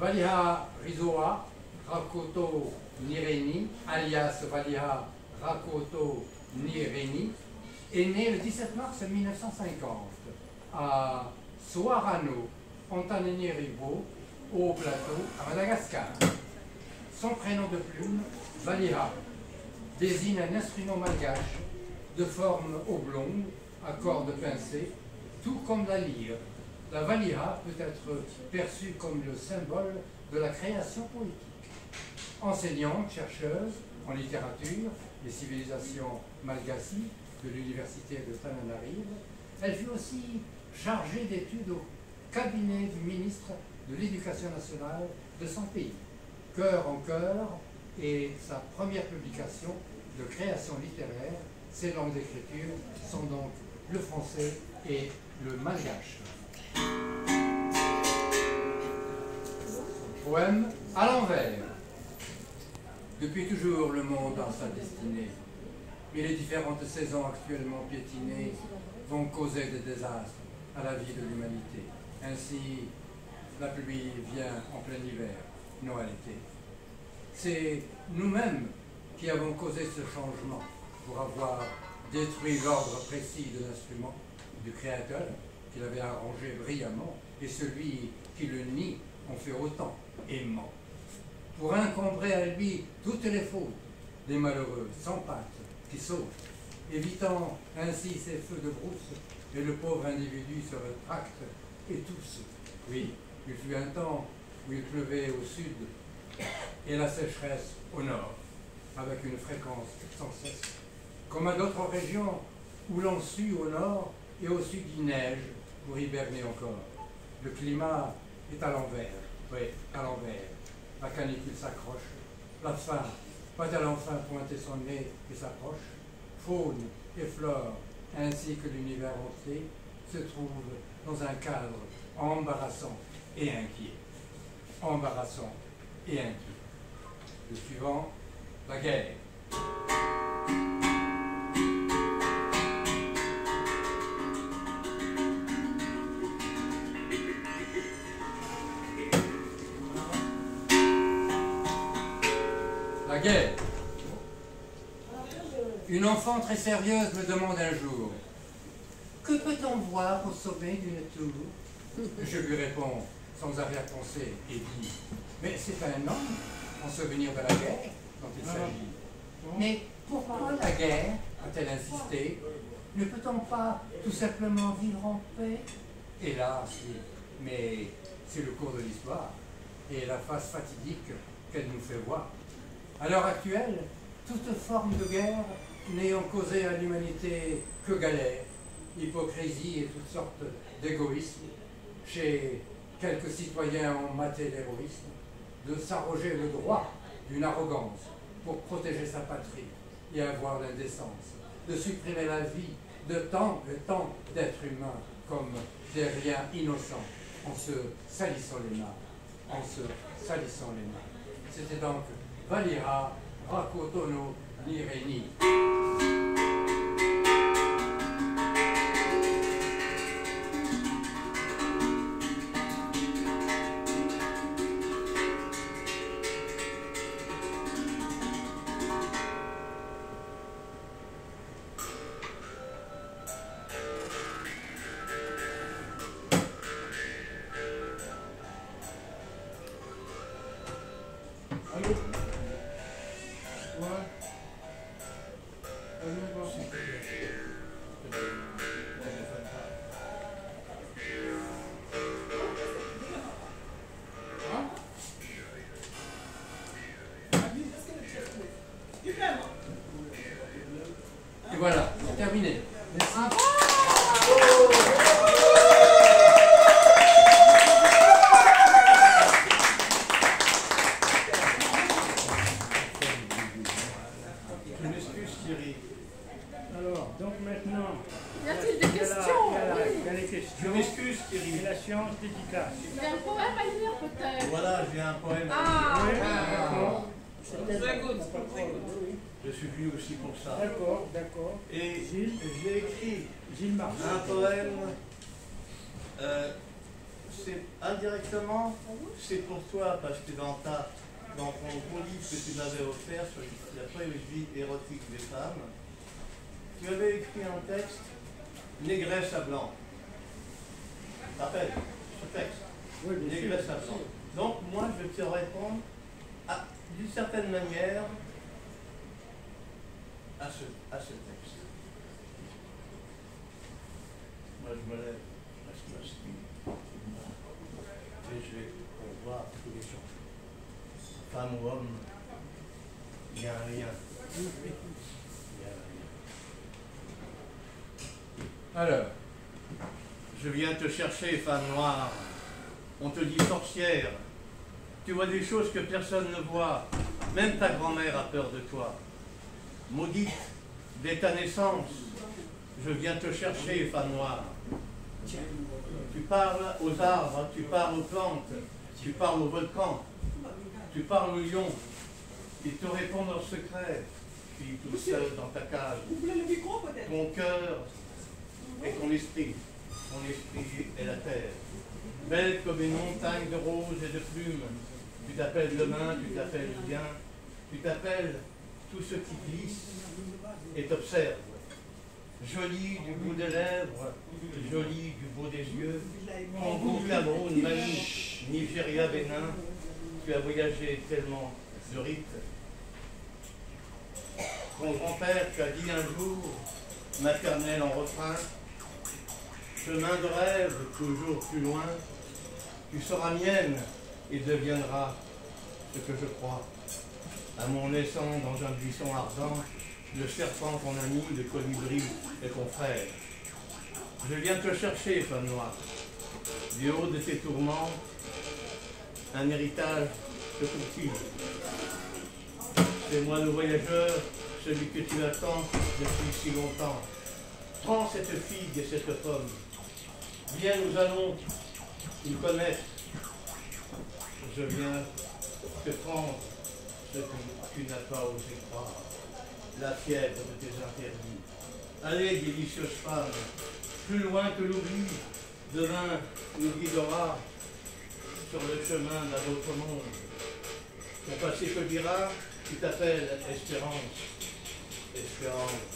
Valiha Rizoa Rakoto Nireni, alias Valiha Rakoto Nireni, est né le 17 mars 1950 à Soarano, Antananarivo, au plateau, à Madagascar. Son prénom de plume, Valiha, désigne un instrument malgache de forme oblongue, à cordes pincées, tout comme la lyre. La valiha peut être perçue comme le symbole de la création poétique. Enseignante, chercheuse en littérature et civilisation malgasie de l'université de Tananarive, elle fut aussi chargée d'études au cabinet du ministre de l'Éducation nationale de son pays. Cœur en cœur est sa première publication de création littéraire. Ses langues d'écriture sont donc le français et le malgache. Poème à l'envers. Depuis toujours, le monde a sa destinée, mais les différentes saisons actuellement piétinées vont causer des désastres à la vie de l'humanité. Ainsi, la pluie vient en plein hiver, Noël été. C'est nous-mêmes qui avons causé ce changement pour avoir détruit l'ordre précis de l'instrument du Créateur, qu'il avait arrangé brillamment, et celui qui le nie en fait autant, aimant. Pour encombrer à lui toutes les fautes des malheureux sans pattes qui sautent, évitant ainsi ces feux de brousse et le pauvre individu se rétracte et tousse. Oui, il fut un temps où il pleuvait au sud et la sécheresse au nord, avec une fréquence sans cesse. Comme à d'autres régions où l'on sue au nord et au sud il neige pour hiberner encore. Le climat est à l'envers, oui, à l'envers. La canicule s'accroche, la faim va-t-elle enfin pointer son nez et s'approche? Faune et flore, ainsi que l'univers entier, se trouvent dans un cadre embarrassant et inquiet. Embarrassant et inquiet. Le suivant, la guerre. La guerre. Une enfant très sérieuse me demande un jour: que peut-on voir au sommet d'une tour? Je lui réponds sans arrière-pensée et dis: mais c'est un homme en souvenir de la guerre dont il s'agit. Mais pourquoi la guerre, a-t-elle insisté? Ne peut-on pas tout simplement vivre en paix? Hélas, mais c'est le cours de l'histoire et la face fatidique qu'elle nous fait voir. À l'heure actuelle, toute forme de guerre n'ayant causé à l'humanité que galère, hypocrisie et toutes sortes d'égoïsme, chez quelques citoyens ont maté l'héroïsme, de s'arroger le droit d'une arrogance pour protéger sa patrie et avoir l'indécence, de supprimer la vie de tant d'êtres humains comme des riens innocents en se salissant les mains, C'était donc Valira Rakotono Nireni. Et voilà, c'est terminé. Merci. Je m'excuse Thierry. Alors, donc maintenant, Y a-t-il des questions? il y a les questions. Je m'excuse Thierry. Et la science dédicace. Il y a un poème à lire peut-être? Voilà, j'ai un poème. Oui, d'accord. Je suis venu aussi pour ça. D'accord, d'accord. Et Gilles, j'ai écrit Gilles Marchand. un poème. C'est indirectement, c'est pour toi parce que dans ton gros livre que tu m'avais offert sur la poésie érotique des femmes, tu avais écrit un texte, Négresse à blanc. Tu te rappelles ce texte? Oui, bien sûr. Négresse à blanc. Donc moi je vais te répondre d'une certaine manière à ce texte. Moi je me lève, je m'assieds, et je vais voir tous les gens. Femme ou homme, il y a un lien. Il y a un lien. Alors, Je viens te chercher, femme noire. On te dit sorcière. Tu vois des choses que personne ne voit. Même ta grand-mère a peur de toi. Maudite, dès ta naissance, je viens te chercher, femme noire. Tu parles aux arbres, tu parles aux plantes, tu parles au volcan, tu parles aux lions. Ils te répondent en secret, puis tout seul dans ta cage. Ton cœur et ton esprit. Ton esprit est la terre. Belle comme une montagne de roses et de plumes. Tu t'appelles demain, tu t'appelles bien, tu t'appelles tout ce qui glisse et t'observe. Jolie du bout des lèvres, jolie du bout des yeux. Congo, Cameroun, Mali, Nigeria, Bénin, tu as voyagé tellement de rites. Ton grand-père t'a dit un jour, maternel en refrain, chemin de rêve, toujours plus loin, tu seras mienne et deviendras ce que je crois. À mon naissant dans un buisson ardent, le serpent ton ami, le colibri est ton frère. Je viens te chercher, femme noire, du haut de tes tourments, un héritage te cultive. C'est moi le voyageur, celui que tu attends depuis si longtemps. Prends cette figue et cette pomme. Viens, nous allons nous connaître. Je viens te prendre ce que tu n'as pas osé croire. La fièvre de tes interdits. Allez, délicieuse femme, plus loin que l'oubli, demain nous guidera sur le chemin d'un autre monde. Ton passé te dira, tu t'appelles Espérance. Espérance.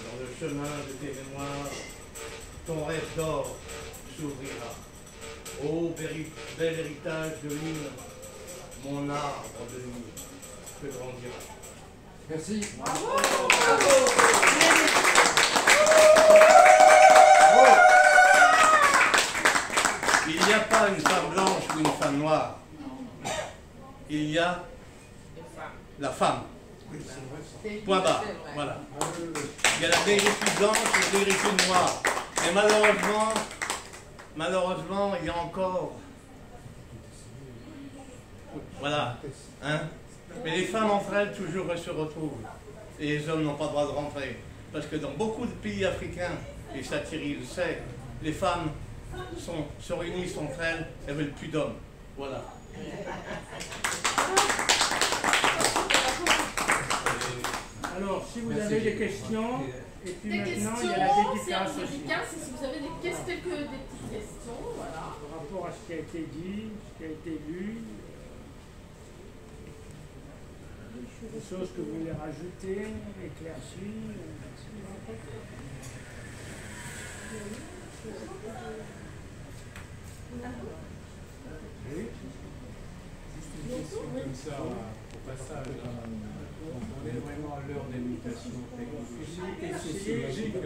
Dans le chemin de tes mémoires, ton rêve d'or s'ouvrira. Ô bel héritage de lune, mon arbre de nuit te grandira. Merci. Bravo. Il n'y a pas une femme blanche ou une femme noire. Il y a la femme. Point barre. Voilà. Il y a la vérité blanche et la vérité noire. Et malheureusement, il y a encore. Voilà. Hein? Mais les femmes entre elles toujours se retrouvent. Et les hommes n'ont pas le droit de rentrer. Parce que dans beaucoup de pays africains, et ça Thierry le sait, les femmes se réunissent entre elles et veulent plus d'hommes. Voilà. Alors, si vous avez des questions, et puis maintenant il y a la dédicace aussi. Si vous avez quelques des petites questions, voilà. Par rapport à ce qui a été dit, ce qui a été lu, des choses que vous voulez rajouter, éclaircir. Oui. Juste une question comme ça, au passage. On est vraiment à l'heure des mutations technologiques et sociologiques.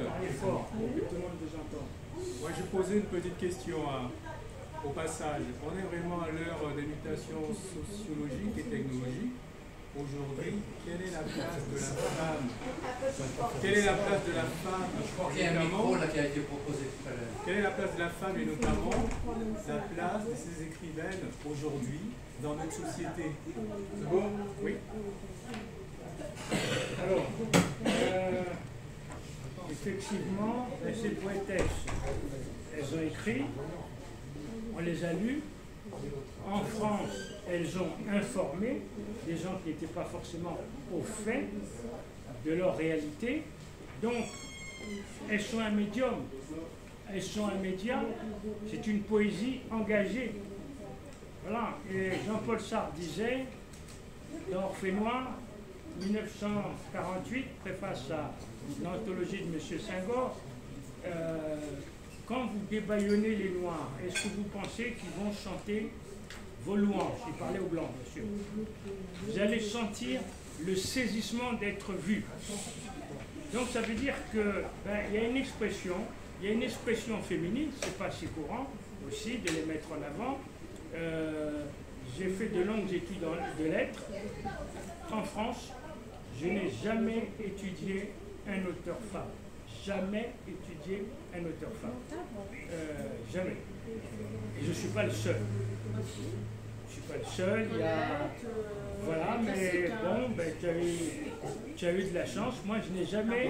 Moi, je posais une petite question au passage. On est vraiment à l'heure des mutations sociologiques et technologiques. Aujourd'hui, quelle est la place de la femme? Quelle est la place de la femme? Je crois qu'il y a un micro là qui a été proposé tout à l'heure. Quelle est la place de la femme et notamment la place de ces écrivaines aujourd'hui dans notre société? C'est bon? Oui. Alors, effectivement, ces poétesses, elles ont écrit, on les a lues. En France, elles ont informé des gens qui n'étaient pas forcément au fait de leur réalité. Donc, elles sont un médium, elles sont un média, c'est une poésie engagée. Voilà, et Jean-Paul Sartre disait, dans Orphée Noir, 1948, préface à l'anthologie de M. Senghor, quand vous débaillonnez les Noirs, est-ce que vous pensez qu'ils vont chanter vos louanges? Il parlait aux Blancs, bien sûr. Vous allez sentir le saisissement d'être vu. Donc ça veut dire que il y a une expression féminine, c'est pas si courant aussi de les mettre en avant. J'ai fait de longues études de lettres. En France, je n'ai jamais étudié un auteur femme. Jamais étudié un auteur femme. Jamais. Et je ne suis pas le seul. Je ne suis pas le seul. Il y a... Voilà, mais bon, tu as eu de la chance. Moi, je n'ai jamais.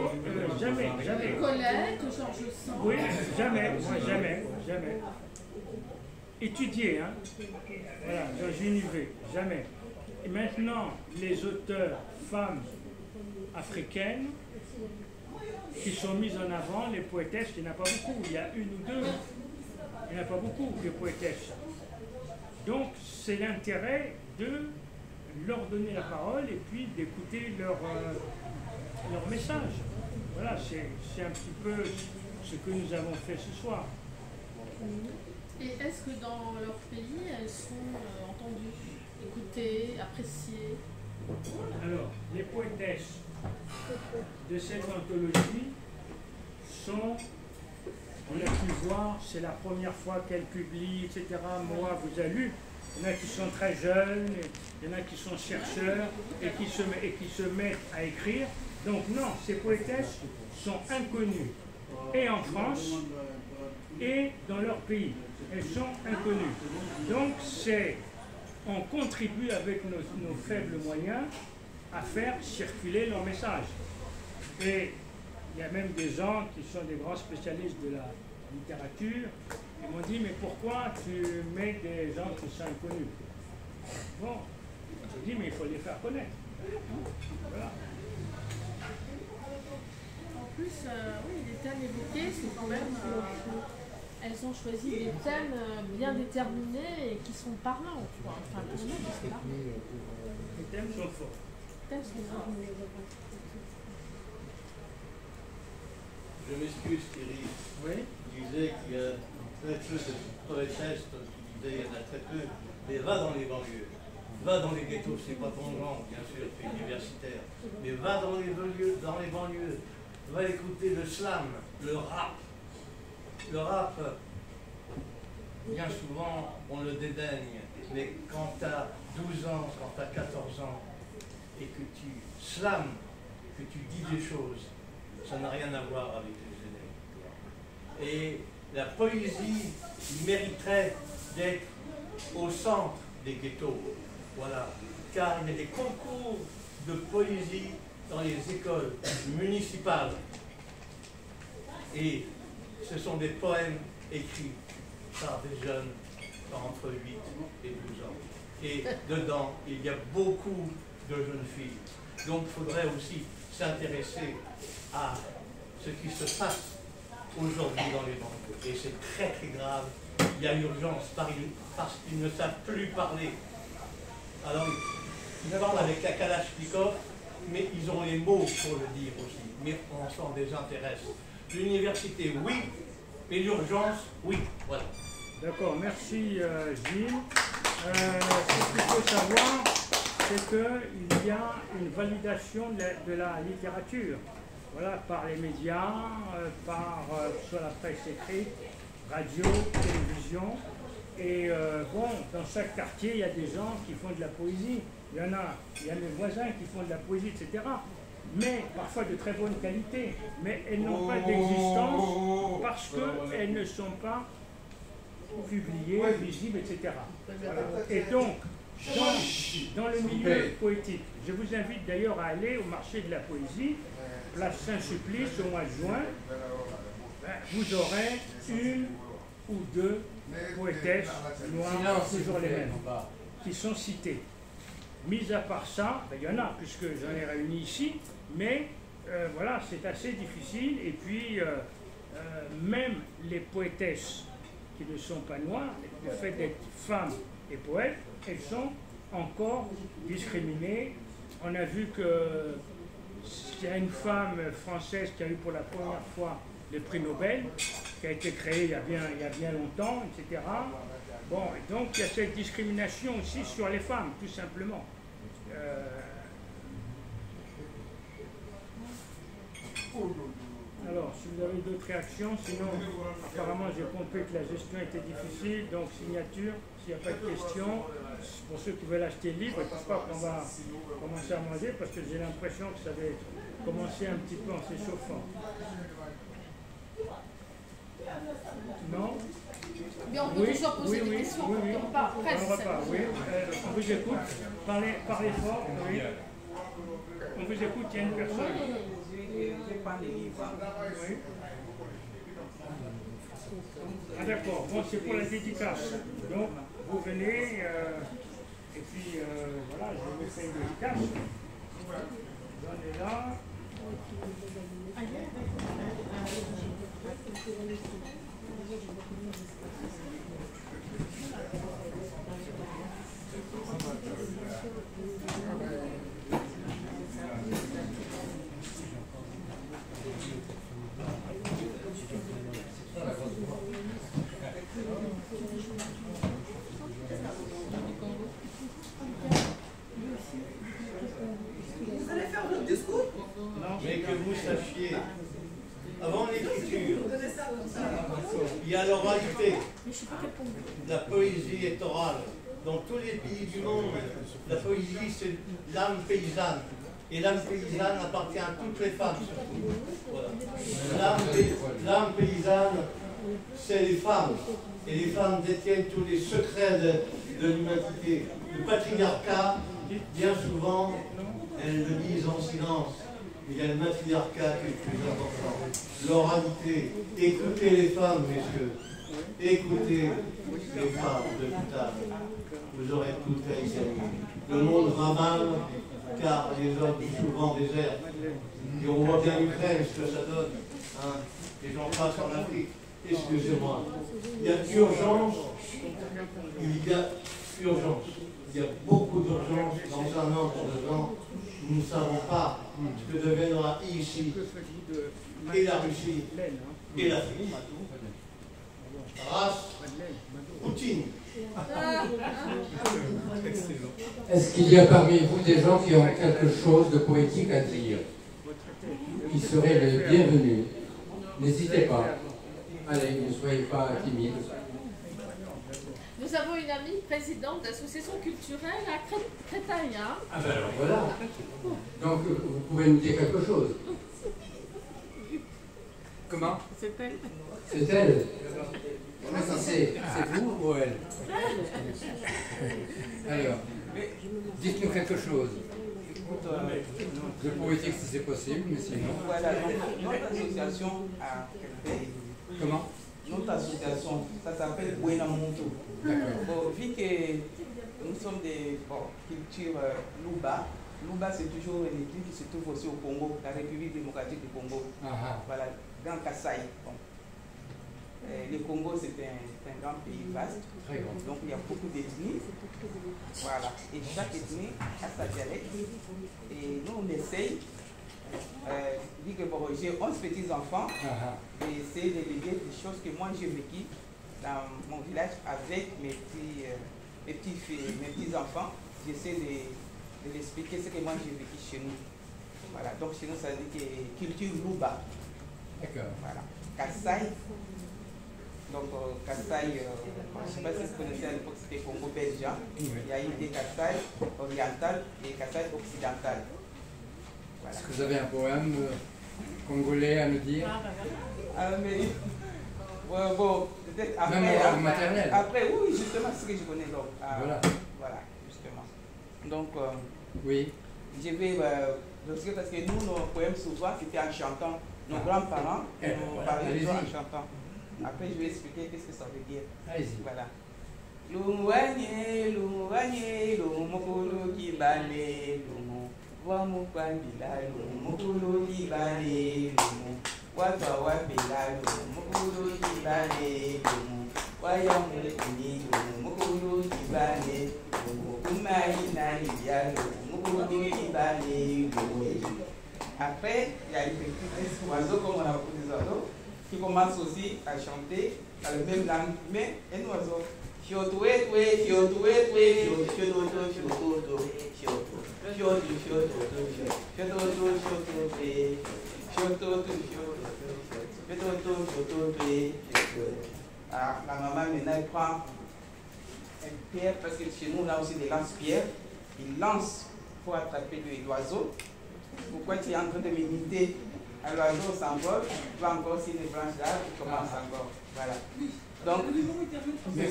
Colette, Georges Sand. Oui, jamais. Étudié, hein. Voilà, dans une UV, jamais. Et maintenant, les auteurs femmes africaines qui sont mises en avant, les poétesses, il n'y en a pas beaucoup, il y a une ou deux, il n'y en a pas beaucoup de poétesses. Donc c'est l'intérêt de leur donner la parole et puis d'écouter leur message. Voilà, c'est un petit peu ce que nous avons fait ce soir. Et est-ce que dans leur pays, elles sont entendues, écoutées, appréciées? Alors, les poétesses de cette anthologie sont on a pu voir, c'est la première fois qu'elle publie, etc. Moi, vous avez lu, il y en a qui sont très jeunes, il y en a qui sont chercheurs et qui se mettent à écrire. Donc non, ces poétesses sont inconnues, et en France, et dans leur pays. Elles sont inconnues. Donc on contribue avec nos faibles moyens à faire circuler leur message. Et il y a même des gens qui sont des grands spécialistes de la littérature, qui m'ont dit, mais pourquoi tu mets des gens qui sont inconnus? Bon, je dis, mais il faut les faire connaître. Voilà. En plus, oui, les thèmes évoqués, c'est quand même... elles ont choisi des thèmes bien déterminés et qui sont parlants. Enfin, pour nous, c'est parlant. Les thèmes sont forts. Les thèmes sont forts. Je m'excuse, Thierry. Oui. Tu disais qu'il y a très peu de poétesses, tu disais qu'il y en a très peu, mais va dans les banlieues. Va dans les ghettos, c'est pas ton genre, bien sûr, tu es universitaire, mais va dans les banlieues, va écouter le slam, le rap. Le rap, bien souvent, on le dédaigne, mais quand tu as 12 ans, quand tu as 14 ans, et que tu slams, que tu dis des choses, ça n'a rien à voir avec les aînés. Et la poésie mériterait d'être au centre des ghettos, voilà, car il y a des concours de poésie dans les écoles municipales. Et ce sont des poèmes écrits par des jeunes entre 8 et 12 ans. Et dedans, il y a beaucoup de jeunes filles. Donc il faudrait aussi s'intéresser à ce qui se passe aujourd'hui dans les banlieues. Et c'est très très grave. Il y a urgence parce qu'ils ne savent plus parler. Alors ils parlent avec la Kalachnikov, mais ils ont les mots pour le dire aussi. Mais on s'en désintéresse. L'université, oui, mais l'urgence, oui. Voilà. D'accord, merci Gilles. Ce qu'il faut savoir, c'est qu'il y a une validation de la littérature. Voilà, par les médias, sur la presse écrite, radio, télévision. Et bon, dans chaque quartier, il y a des gens qui font de la poésie. Il y a mes voisins qui font de la poésie, etc. Mais parfois de très bonne qualité. Mais elles n'ont pas d'existence parce qu'elles ne sont pas publiées, visibles, etc. Voilà. Et donc, dans le milieu poétique, je vous invite d'ailleurs à aller au marché de la poésie, place Saint-Supplice au mois de juin. Vous aurez une ou deux poétesses noires, toujours les mêmes, qui sont citées. Mis à part ça, il y en a, puisque j'en ai réuni ici, mais voilà, c'est assez difficile. Et puis, même les poétesses qui ne sont pas noires, le fait d'être femmes et poètes, elles sont encore discriminées. On a vu qu'il y a une femme française qui a eu pour la première fois le prix Nobel, qui a été créé il y a bien longtemps, etc. Bon, et donc il y a cette discrimination aussi sur les femmes, tout simplement. Alors, si vous avez d'autres réactions, sinon, apparemment, j'ai compris que la gestion était difficile, donc signature, s'il n'y a pas de questions, pour ceux qui veulent acheter le livre, je ne pense pas qu'on va commencer à manger, parce que j'ai l'impression que ça va commencer un petit peu en s'échauffant. Non? Mais on peut toujours poser des questions. Oui. On vous écoute. Parlez fort. Oui. On vous écoute, il y a une personne. Je prends les livres. Oui. Ah d'accord, bon c'est pour la dédicace. Donc vous venez et puis voilà, je vous fais une dédicace. J'en ai là. Vous allez faire votre discours? Non, mais que vous sachiez, avant l'écriture, l'oralité. La poésie est orale. Dans tous les pays du monde, la poésie, c'est l'âme paysanne. Et l'âme paysanne appartient à toutes les femmes, surtout. Voilà. L'âme paysanne, c'est les femmes. Et les femmes détiennent tous les secrets de l'humanité. Le patriarcat, bien souvent, elles le disent en silence. Il y a le matriarcat qui est le plus important. L'oralité. Écoutez les femmes, messieurs. Écoutez les femmes de tout âge. Vous aurez tout à y gagner. Le monde va mal, car les hommes souvent désertent. Et on voit bien l'Ukraine, ce que ça donne. Hein. Les gens passent en Afrique. Excusez-moi. Il y a urgence. Il y a urgence. Il y a beaucoup d'urgence dans un an, pour 2 ans. Nous ne savons pas ce que deviendra ici et la Russie et l'Afrique. Race, Poutine. Est-ce qu'il y a parmi vous des gens qui ont quelque chose de poétique à dire, qui seraient les bienvenus? N'hésitez pas. Allez, ne soyez pas timides. Nous avons une amie présidente d'association culturelle à Créteil. Ah ben alors voilà. Donc vous pouvez nous dire quelque chose. Comment? C'est elle. C'est elle. C'est vous ou elle? Alors, dites-nous quelque chose. De poétique si c'est possible, mais sinon. Voilà, notre association à Créteil. Comment? Notre association, ça s'appelle Buenamonto. Bon, vu que nous sommes des cultures Luba, Luba c'est toujours une église qui se trouve aussi au Congo, la République démocratique du Congo. Voilà, dans Kasaï. Bon. Le Congo c'est un grand pays vaste, donc il y a beaucoup d'ethnies. Voilà, et chaque ethnie a sa dialecte. Et nous on essaye. Dit que bon, j'ai 11 petits-enfants et essayer de léguer des choses que moi j'ai vécues dans mon village avec mes petits-enfants. J'essaie de l'expliquer ce que moi j'ai vécu chez nous. Voilà, donc chez nous ça dit que culture Luba. D'accord. Voilà. Kasaï. Donc Kasaï, je ne sais pas si vous connaissez à l'époque c'était Congo belge. Il y a eu des Kasaï oriental et Kasaï occidental. Voilà. Est-ce que vous avez un poème congolais à nous dire? Mais bon, peut-être après. Même en maternelle. Après, oui, justement, c'est ce que je connais donc. Voilà. Voilà, justement. Donc, oui. Je vais. Parce que nous, nos poèmes souvent, c'était en chantant. Nos grands-parents nous parlaient toujours en chantant. Après, je vais expliquer qu'est-ce que ça veut dire. Allez-y. Voilà. Lumwanye, lumwanye, lumukulu kibale, lumu. Wamupandila, lumukulu kibale, lumu. Wapa wapela, lumukulu kibale, lumu. Wayamukuni, lumukulu kibale, lumu. Kumaina liya, lumukulu kibale, lumu. Après, il y a une petite oiseau, comme on a beaucoup des oiseaux, qui commence aussi à chanter dans le même langue, mais un oiseau. La maman maintenant elle prend une pierre, parce que chez nous on a aussi des lance-pierres. Il lance pour attraper l'oiseau. Pourquoi tu es en train de m'imiter? L'oiseau s'envole, tu vas encore sur les branches d'arbres, tu commences encore. Voilà. Donc, je vais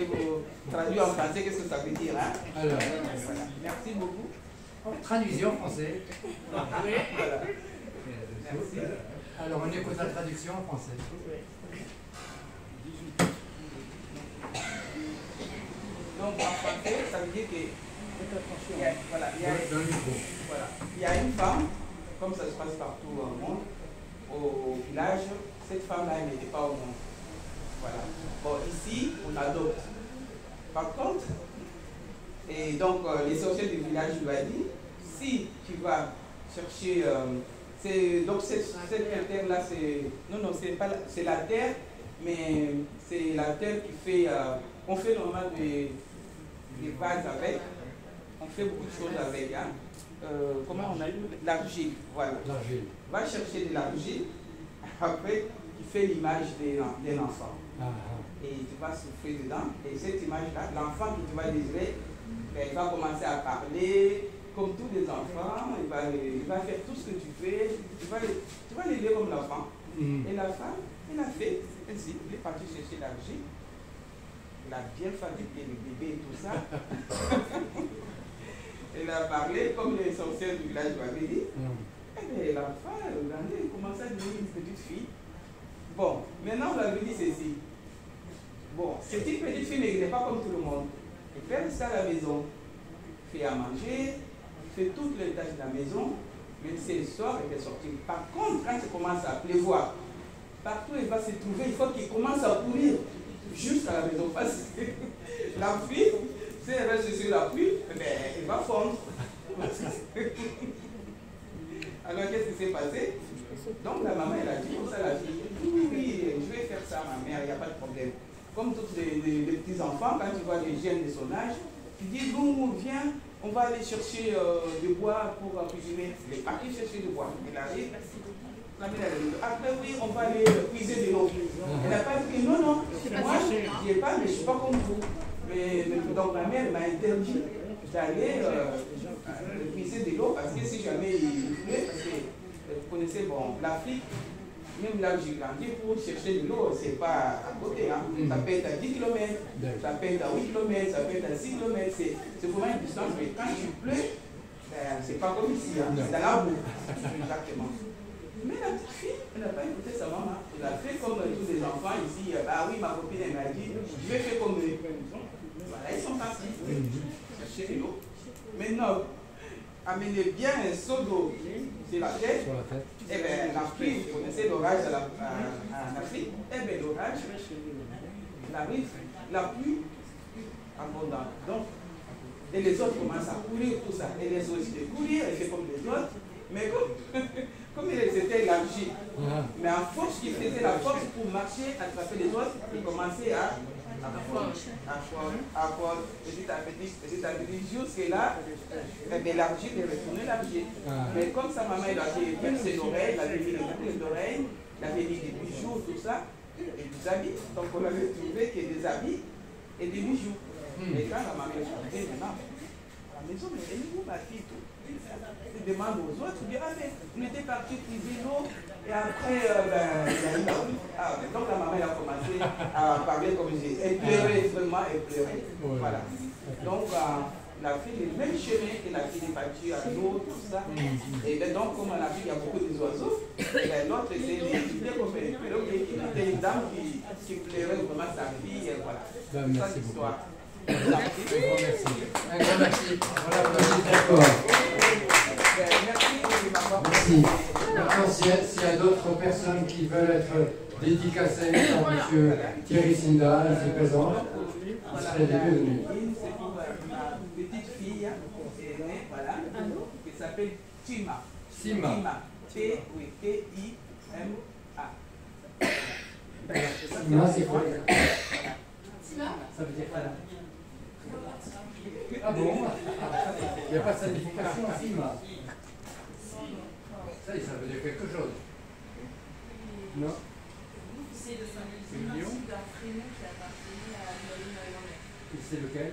vous traduire en français qu'est-ce que ça veut dire. Hein? Alors, voilà. Merci beaucoup. Traduisez en français. Voilà. Merci. Alors, on écoute la traduction en français. Donc, en français, ça veut dire que il y a une femme, comme ça se passe partout dans le monde, au village, cette femme-là, elle n'était pas au monde. Voilà. Bon, ici, on adopte. Par contre, et donc les sorciers du village lui a dit, si tu vas chercher, donc cette terre-là, c'est la terre, mais c'est la terre qui fait, on fait normalement des vases avec, on fait beaucoup de choses avec, hein. Comment on a dit? L'argile, voilà. Va chercher de l'argile, après, tu fais l'image d'un enfant. Et tu vas souffler dedans. Et cette image-là, l'enfant que tu vas désirer, il va commencer à parler comme tous les enfants, il va faire tout ce que tu fais, tu vas l'aider comme l'enfant. Et la femme, elle a fait, elle est partie chercher l'argile, elle a bien fabriqué le bébé et tout ça. Elle a parlé comme les sorcières du village lui avaient dit. Et bien l'enfant, elle commence à devenir une petite fille. Bon, maintenant on lui dit ceci. Bon, c'est une petite fille mais qui n'est pas comme tout le monde. Elle fait rester à la maison, fait à manger, fait toutes les tâches de la maison, même si elle sort, elle est sortie. Par contre, quand il commence à pleuvoir, partout elle va se trouver, il faut qu'il commence à courir juste à la maison. Parce que la fille, si elle reste sur la pluie, elle va fondre. Alors qu'est-ce qui s'est passé? Donc la maman, elle a dit comme ça à la fille, oui, je vais faire ça ma mère, il n'y a pas de problème. Comme tous les petits enfants, quand tu vois les jeunes de son âge, tu dis, bon, viens, on va aller chercher du bois pour cuisiner. Il est parti chercher du bois. Il arrive. Après, oui, on va aller cuisiner de l'eau. Elle n'a pas dit, non, moi, je n'y ai pas, mais je ne suis pas comme vous. Mais donc ma mère m'a interdit d'aller cuisiner de l'eau parce que si jamais il pleut, parce que vous connaissez, bon, l'Afrique, même là où j'ai grandi, pour chercher de l'eau, c'est pas à côté. Hein. Ça peut être à 10 km, ça peut être à 8 km, ça peut être à 6 km. C'est vraiment une distance, mais quand il pleut, c'est pas comme ici. Hein. C'est dans la boue. Exactement. Mais la petite fille, elle n'a pas écouté sa maman. Elle a fait comme tous les enfants ici. Ah oui, ma copine, elle m'a dit, je vais faire comme eux. Voilà, ils sont partis chercher de l'eau. Maintenant, amenez bien un seau d'eau sur la tête. Eh bien, la pluie, vous connaissez l'orage en Afrique. Eh bien, l'orage, la pluie abondante. Donc, et les autres commencent à courir, tout ça. Et les autres aussi de courir, elle fait comme les autres. Mais comme c'était l'argile, mais en force, il faisait la force pour marcher, attraper les autres, il commençait à petit à petit, jusque là, l'argile est retournée l'argile. Mais comme sa maman, elle a percé l'oreille, elle avait mis les boucles d'oreille, elle avait mis des bijoux, tout ça, et des habits. Donc on avait trouvé que des habits et des bijoux. Et quand la maman est sortie, maintenant, à la maison, mais elle est où ma fille? Tu demandes aux autres, tu dis, ah mais on était parti cuisiner l'eau, et après, il y a eu la pluie. Donc la maman elle a commencé à parler comme je dis. Elle pleurait, vraiment, elle pleurait. Voilà. Donc la fille, le même chemin que la fille est partie à l'eau, tout ça. Et donc, comme on a vu, il y a beaucoup d'oiseaux, l'autre essayait d'étudier comme elle pleurait. Il y a une dame qui pleurait vraiment sa fille, et voilà. C'est ça l'histoire. Merci. Un grand merci. Voilà, d'accord. Merci. Maintenant, s'il y a d'autres personnes qui veulent être dédicacées par M. Thierry Sinda, il se présente. Il serait les bienvenus. C'est pour ma petite fille, voilà, qui s'appelle Tima. Sima. T-I-M-A. Sima, c'est quoi? Sima? Ça veut dire quoi? Ah bon? Il n'y a pas de signification Sima. Ça veut dire quelque chose. Non? C'est le principe d'un prénom qui appartenait à Marguerite. Et c'est lequel?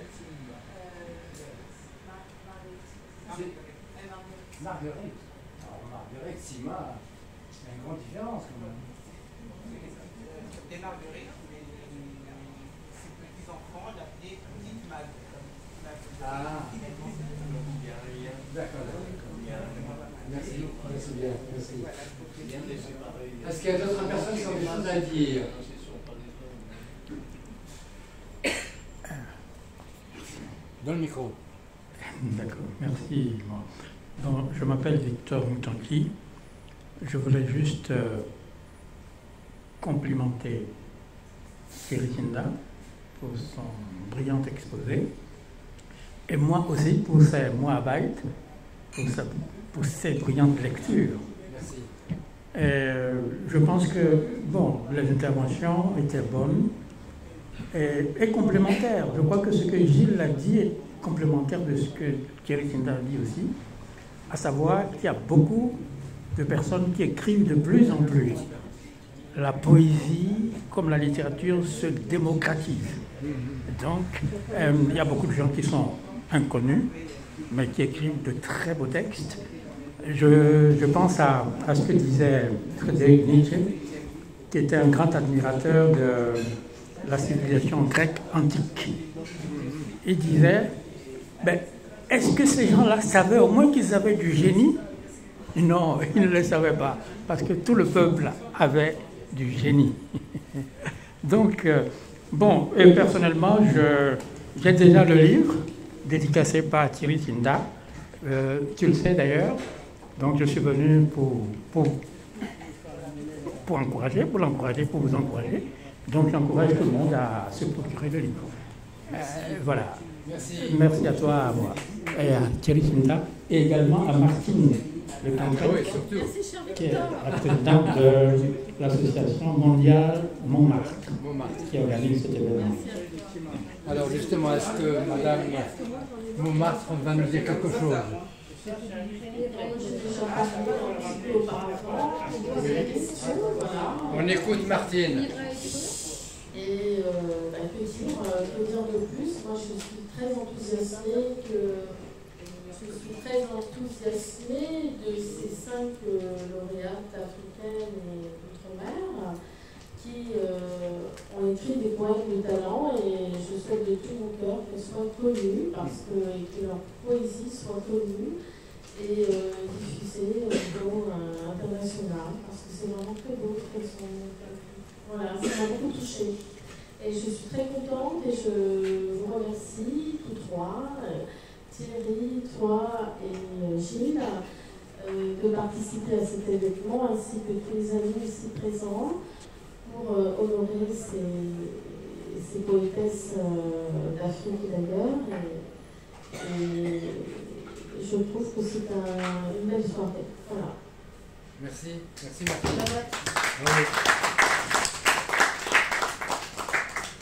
Marguerite. Alors Marguerite, Sima, il y a une grande différence quand même. Des Marguerites, ces petits enfants l'appelaient Petite Mag. Ah, d'accord. Merci, merci bien. Merci. Est-ce qu'il y a d'autres personnes qui ont des choses à dire? Dans le micro. D'accord, merci. Donc, je m'appelle Victor Moutanki. Je voulais juste complimenter Thierry Sinda pour son brillant exposé. Et moi aussi pour ses Moabites, pour ses brillantes lectures. Merci. Je pense que, bon, les interventions étaient bonnes et complémentaires. Je crois que ce que Gilles a dit est complémentaire de ce que Thierry Sinda a dit aussi, à savoir qu'il y a beaucoup de personnes qui écrivent de plus en plus. la poésie, comme la littérature, se démocratise. Donc, il y a beaucoup de gens qui sont inconnus, mais qui écrivent de très beaux textes. Je pense à ce que disait Friedrich Nietzsche, qui était un grand admirateur de la civilisation grecque antique. Il disait, ben, est-ce que ces gens-là savaient au moins qu'ils avaient du génie? Non, ils ne le savaient pas, parce que tout le peuple avait du génie. Donc, bon, et personnellement, j'ai déjà le livre, dédicacé par Thierry Sinda, tu le sais d'ailleurs, donc je suis venu pour l'encourager, pour vous encourager. Donc j'encourage tout le monde à se procurer le livre. Voilà. Merci à toi, à moi, et à Thierry Sinda, et également à Martine Le Cantrec, qui est la présidente de l'association mondiale Montmartre, qui organise cet événement. Alors justement, est-ce que Madame Montmartre va nous dire quelque chose? On écoute Martine. Et effectivement, que dire de plus? Moi, je suis très enthousiasmée de ces 5 lauréates africaines et d'outre-mer qui ont écrit des poèmes de talent, et je souhaite de tout mon cœur qu'elles soient connues, et que leur poésie soit connue et diffusée au niveau international, parce que c'est vraiment très beau ce qu'elles sont. Voilà, ça m'a beaucoup touchée. Et je suis très contente et je vous remercie tous trois, Thierry, toi et Gilles, de participer à cet événement, ainsi que tous les amis ici présents, pour honorer ces poétesses d'Afrique et d'ailleurs. Et je trouve que c'est une belle soirée. Voilà. Merci Martine.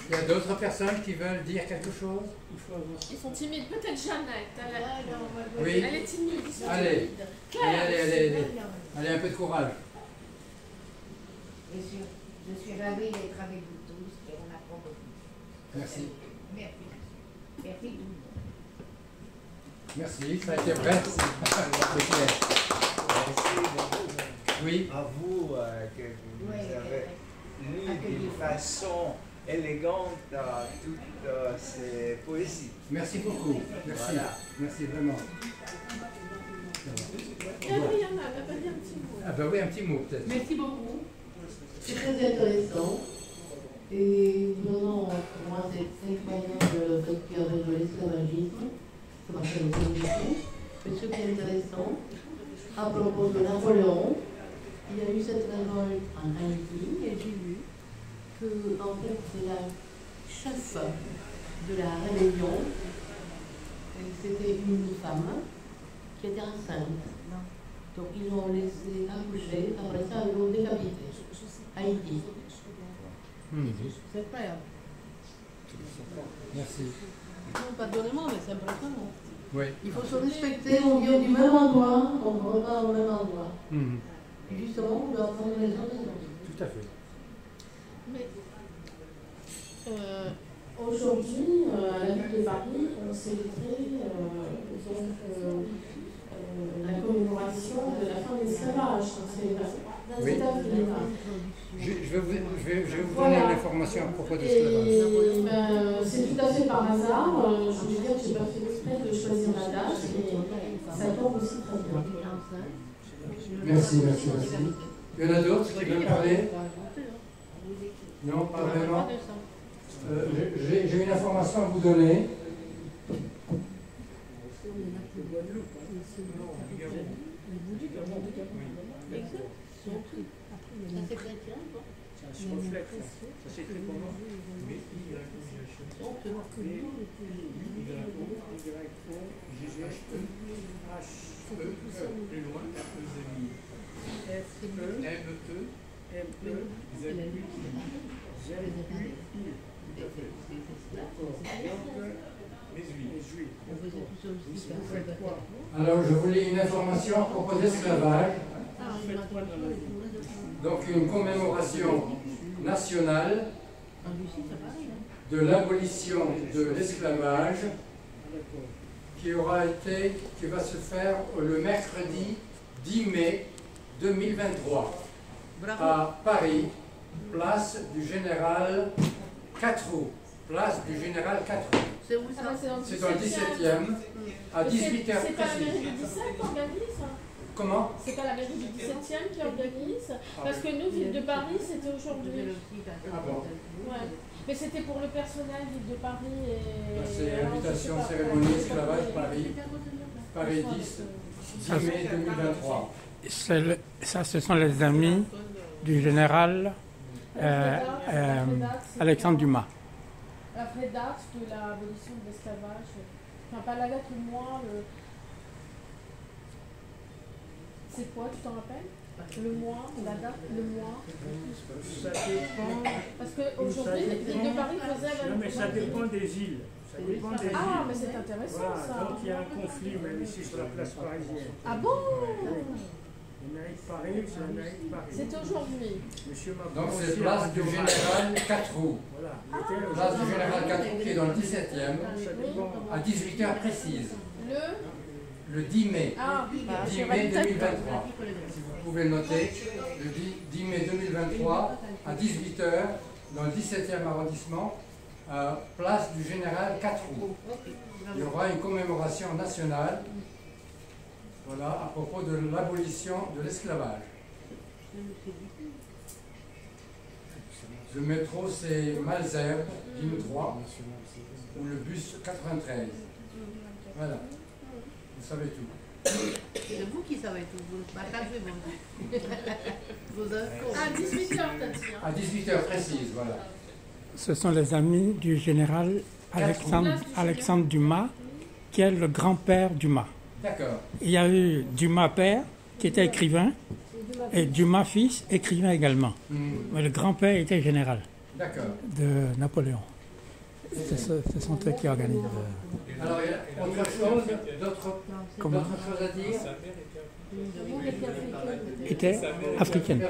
Il y a d'autres personnes qui veulent dire quelque chose? Ils sont timides. Peut-être Jeannette. Oui. Elle est timide. Ils sont allez. Timides. Allez, un peu de courage. Je suis ravie d'être avec vous tous et on apprend beaucoup. Merci. Merci. Merci, ça a été vrai. Oui. À vous que vous avez lu d'une façon élégante toutes ces poésies. Merci beaucoup. Merci. Voilà. Merci vraiment. Adriana, elle va pas dire un petit mot. Ah ben oui, un petit mot peut-être. Merci beaucoup. C'est très intéressant. Et vraiment, pour moi, c'est incroyable ce qu'il y avait de l'esclavagisme. Ça m'intéresse beaucoup. Mais ce qui est intéressant, à propos de Napoléon, il y a eu cette révolte en Haïti et j'ai vu que, en fait, c'est la chef de la rébellion, c'était une femme qui était enceinte. Donc ils l'ont laissé accoucher, après ça ils l'ont décapité. Haïti. C'est incroyable. Merci. Non, pardonnez-moi, mais c'est impressionnant. Oui. Il faut se respecter, on vient du même endroit, on repart au même endroit. Et justement, on doit apprendre les uns des autres. Tout à fait. Mais aujourd'hui, à la ville de Paris, on célébrait la commémoration de la fin de l'esclavage. Oui. Je vais vous donner l'information à propos de l'esclavage. C'est tout à fait par hasard. Je veux dire que je n'ai pas fait exprès de choisir la date, mais ça tombe aussi très bien. Merci. Il y en a d'autres qui veulent parler? Non, pas vraiment. J'ai une information à vous donner. C'est chrétien, quoi. Ça se reflète, ça s'écrit comment? Plus loin, Alors, je voulais une information à propos d'esclavage. donc une commémoration nationale de l'abolition de l'esclavage qui va se faire le mercredi 10 mai 2023 à Paris, place du Général 4 Place du Général 4 C'est où ça? C'est dans le 17e, à 18h précis. C'est pas la mairie du 17 qui organise? Comment? C'est pas la mairie du 17e qui organise? Parce que nous, Ville de Paris, c'était aujourd'hui. Ah bon? Ouais. Mais c'était pour le personnel, Ville de Paris et... C'est invitation, cérémonie, esclavage, Paris 10 mai 2023. Ça, ce sont les amis du général Alexandre Dumas. La vraie date de l'abolition de l'esclavage, enfin pas la date, le mois, c'est quoi, tu t'en rappelles? Le mois, la date, le mois. Ça dépend. Parce qu'aujourd'hui, l'île de Paris faisait... Non, mais ça dépend des îles. Ça dépend des îles. Ah, mais c'est intéressant, voilà, ça. donc il y a un conflit, même ici sur la place parisienne. Ah bon? La mairie de Paris, c'est la mairie de Paris. C'est aujourd'hui. Monsieur Macron. Donc c'est place du Général 4 Voilà. Place du Général 4 qui est dans le 17e, à 18h précise. Le 10 mai. 10 mai 2023. Vous pouvez le noter. Le 10 mai 2023 à 18h dans le 17e arrondissement, place du Général 4 Il y aura une commémoration nationale. Voilà, à propos de l'abolition de l'esclavage. Le métro, c'est Malesherbes, ligne 3, ou le bus 93. Voilà, vous savez tout. C'est vous qui savez tout, vous ne partagez vos infos. À 18h, t'as dit. À 18h précise, voilà. Ce sont les amis du général Alexandre Dumas, qui est le grand-père Dumas. D'accord. Il y a eu Dumas père, qui était écrivain, et Dumas fils, écrivain également. Mais le grand-père était général de Napoléon. Ce sont eux qui organisent. Alors, il y a autre chose, d'autres choses à dire? Était africaine.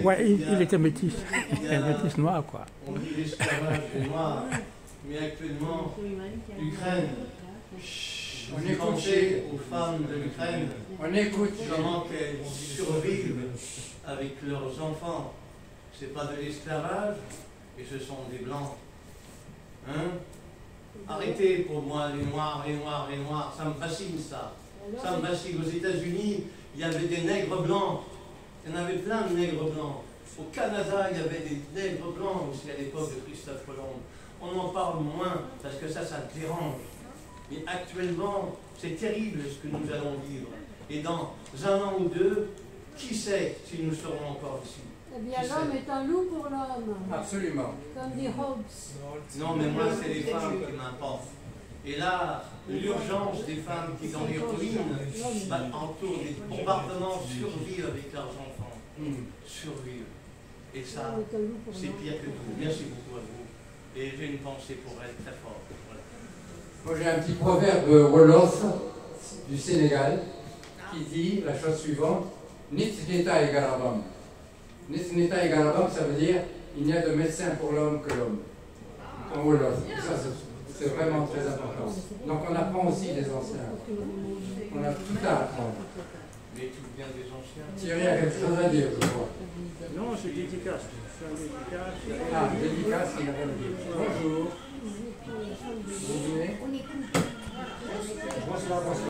Ouais, il était métis. Métis noir, quoi. On dit l'esclavage noir, mais actuellement, l'Ukraine. On est pensé aux femmes de l'Ukraine. On écoute comment qu'elles survivent avec leurs enfants. C'est pas de l'esclavage, et ce sont des blancs. Hein? Arrêtez pour moi les noirs, les noirs, les noirs. Ça me fascine ça. Ça me fascine. Aux États-Unis, il y avait des nègres blancs. Il y en avait plein de nègres blancs. Au Canada, il y avait des nègres blancs aussi à l'époque de Christophe Colomb. On en parle moins parce que ça dérange. Mais actuellement, c'est terrible ce que nous allons vivre. Et dans un an ou deux, qui sait si nous serons encore ici? Eh bien, l'homme est un loup pour l'homme. Absolument. Comme dit Hobbes. Non, mais moi, c'est les femmes qui m'importent. Et là, l'urgence des femmes qui, dans les ruines, entour des bombardements, survivent avec leurs enfants. Survivent. Et ça, c'est pire que tout. Merci beaucoup à vous. Et j'ai une pensée pour elle très forte. Voilà. Moi, j'ai un petit proverbe wolof du Sénégal qui dit la chose suivante: Nit nita et garabam. Nit nita et garabam, ça veut dire il n'y a de médecin pour l'homme que l'homme. En wolof. Ça, c'est vraiment très important. Donc, on apprend aussi des anciens. On a tout à apprendre. Mais tout vient des anciens. Thierry a quelque chose à dire, je crois. Non, c'est dédicace. C'est un dédicace. Ah, dédicace, il n'a rien à dire. Bonjour. Vous venez? Bonsoir, bonsoir.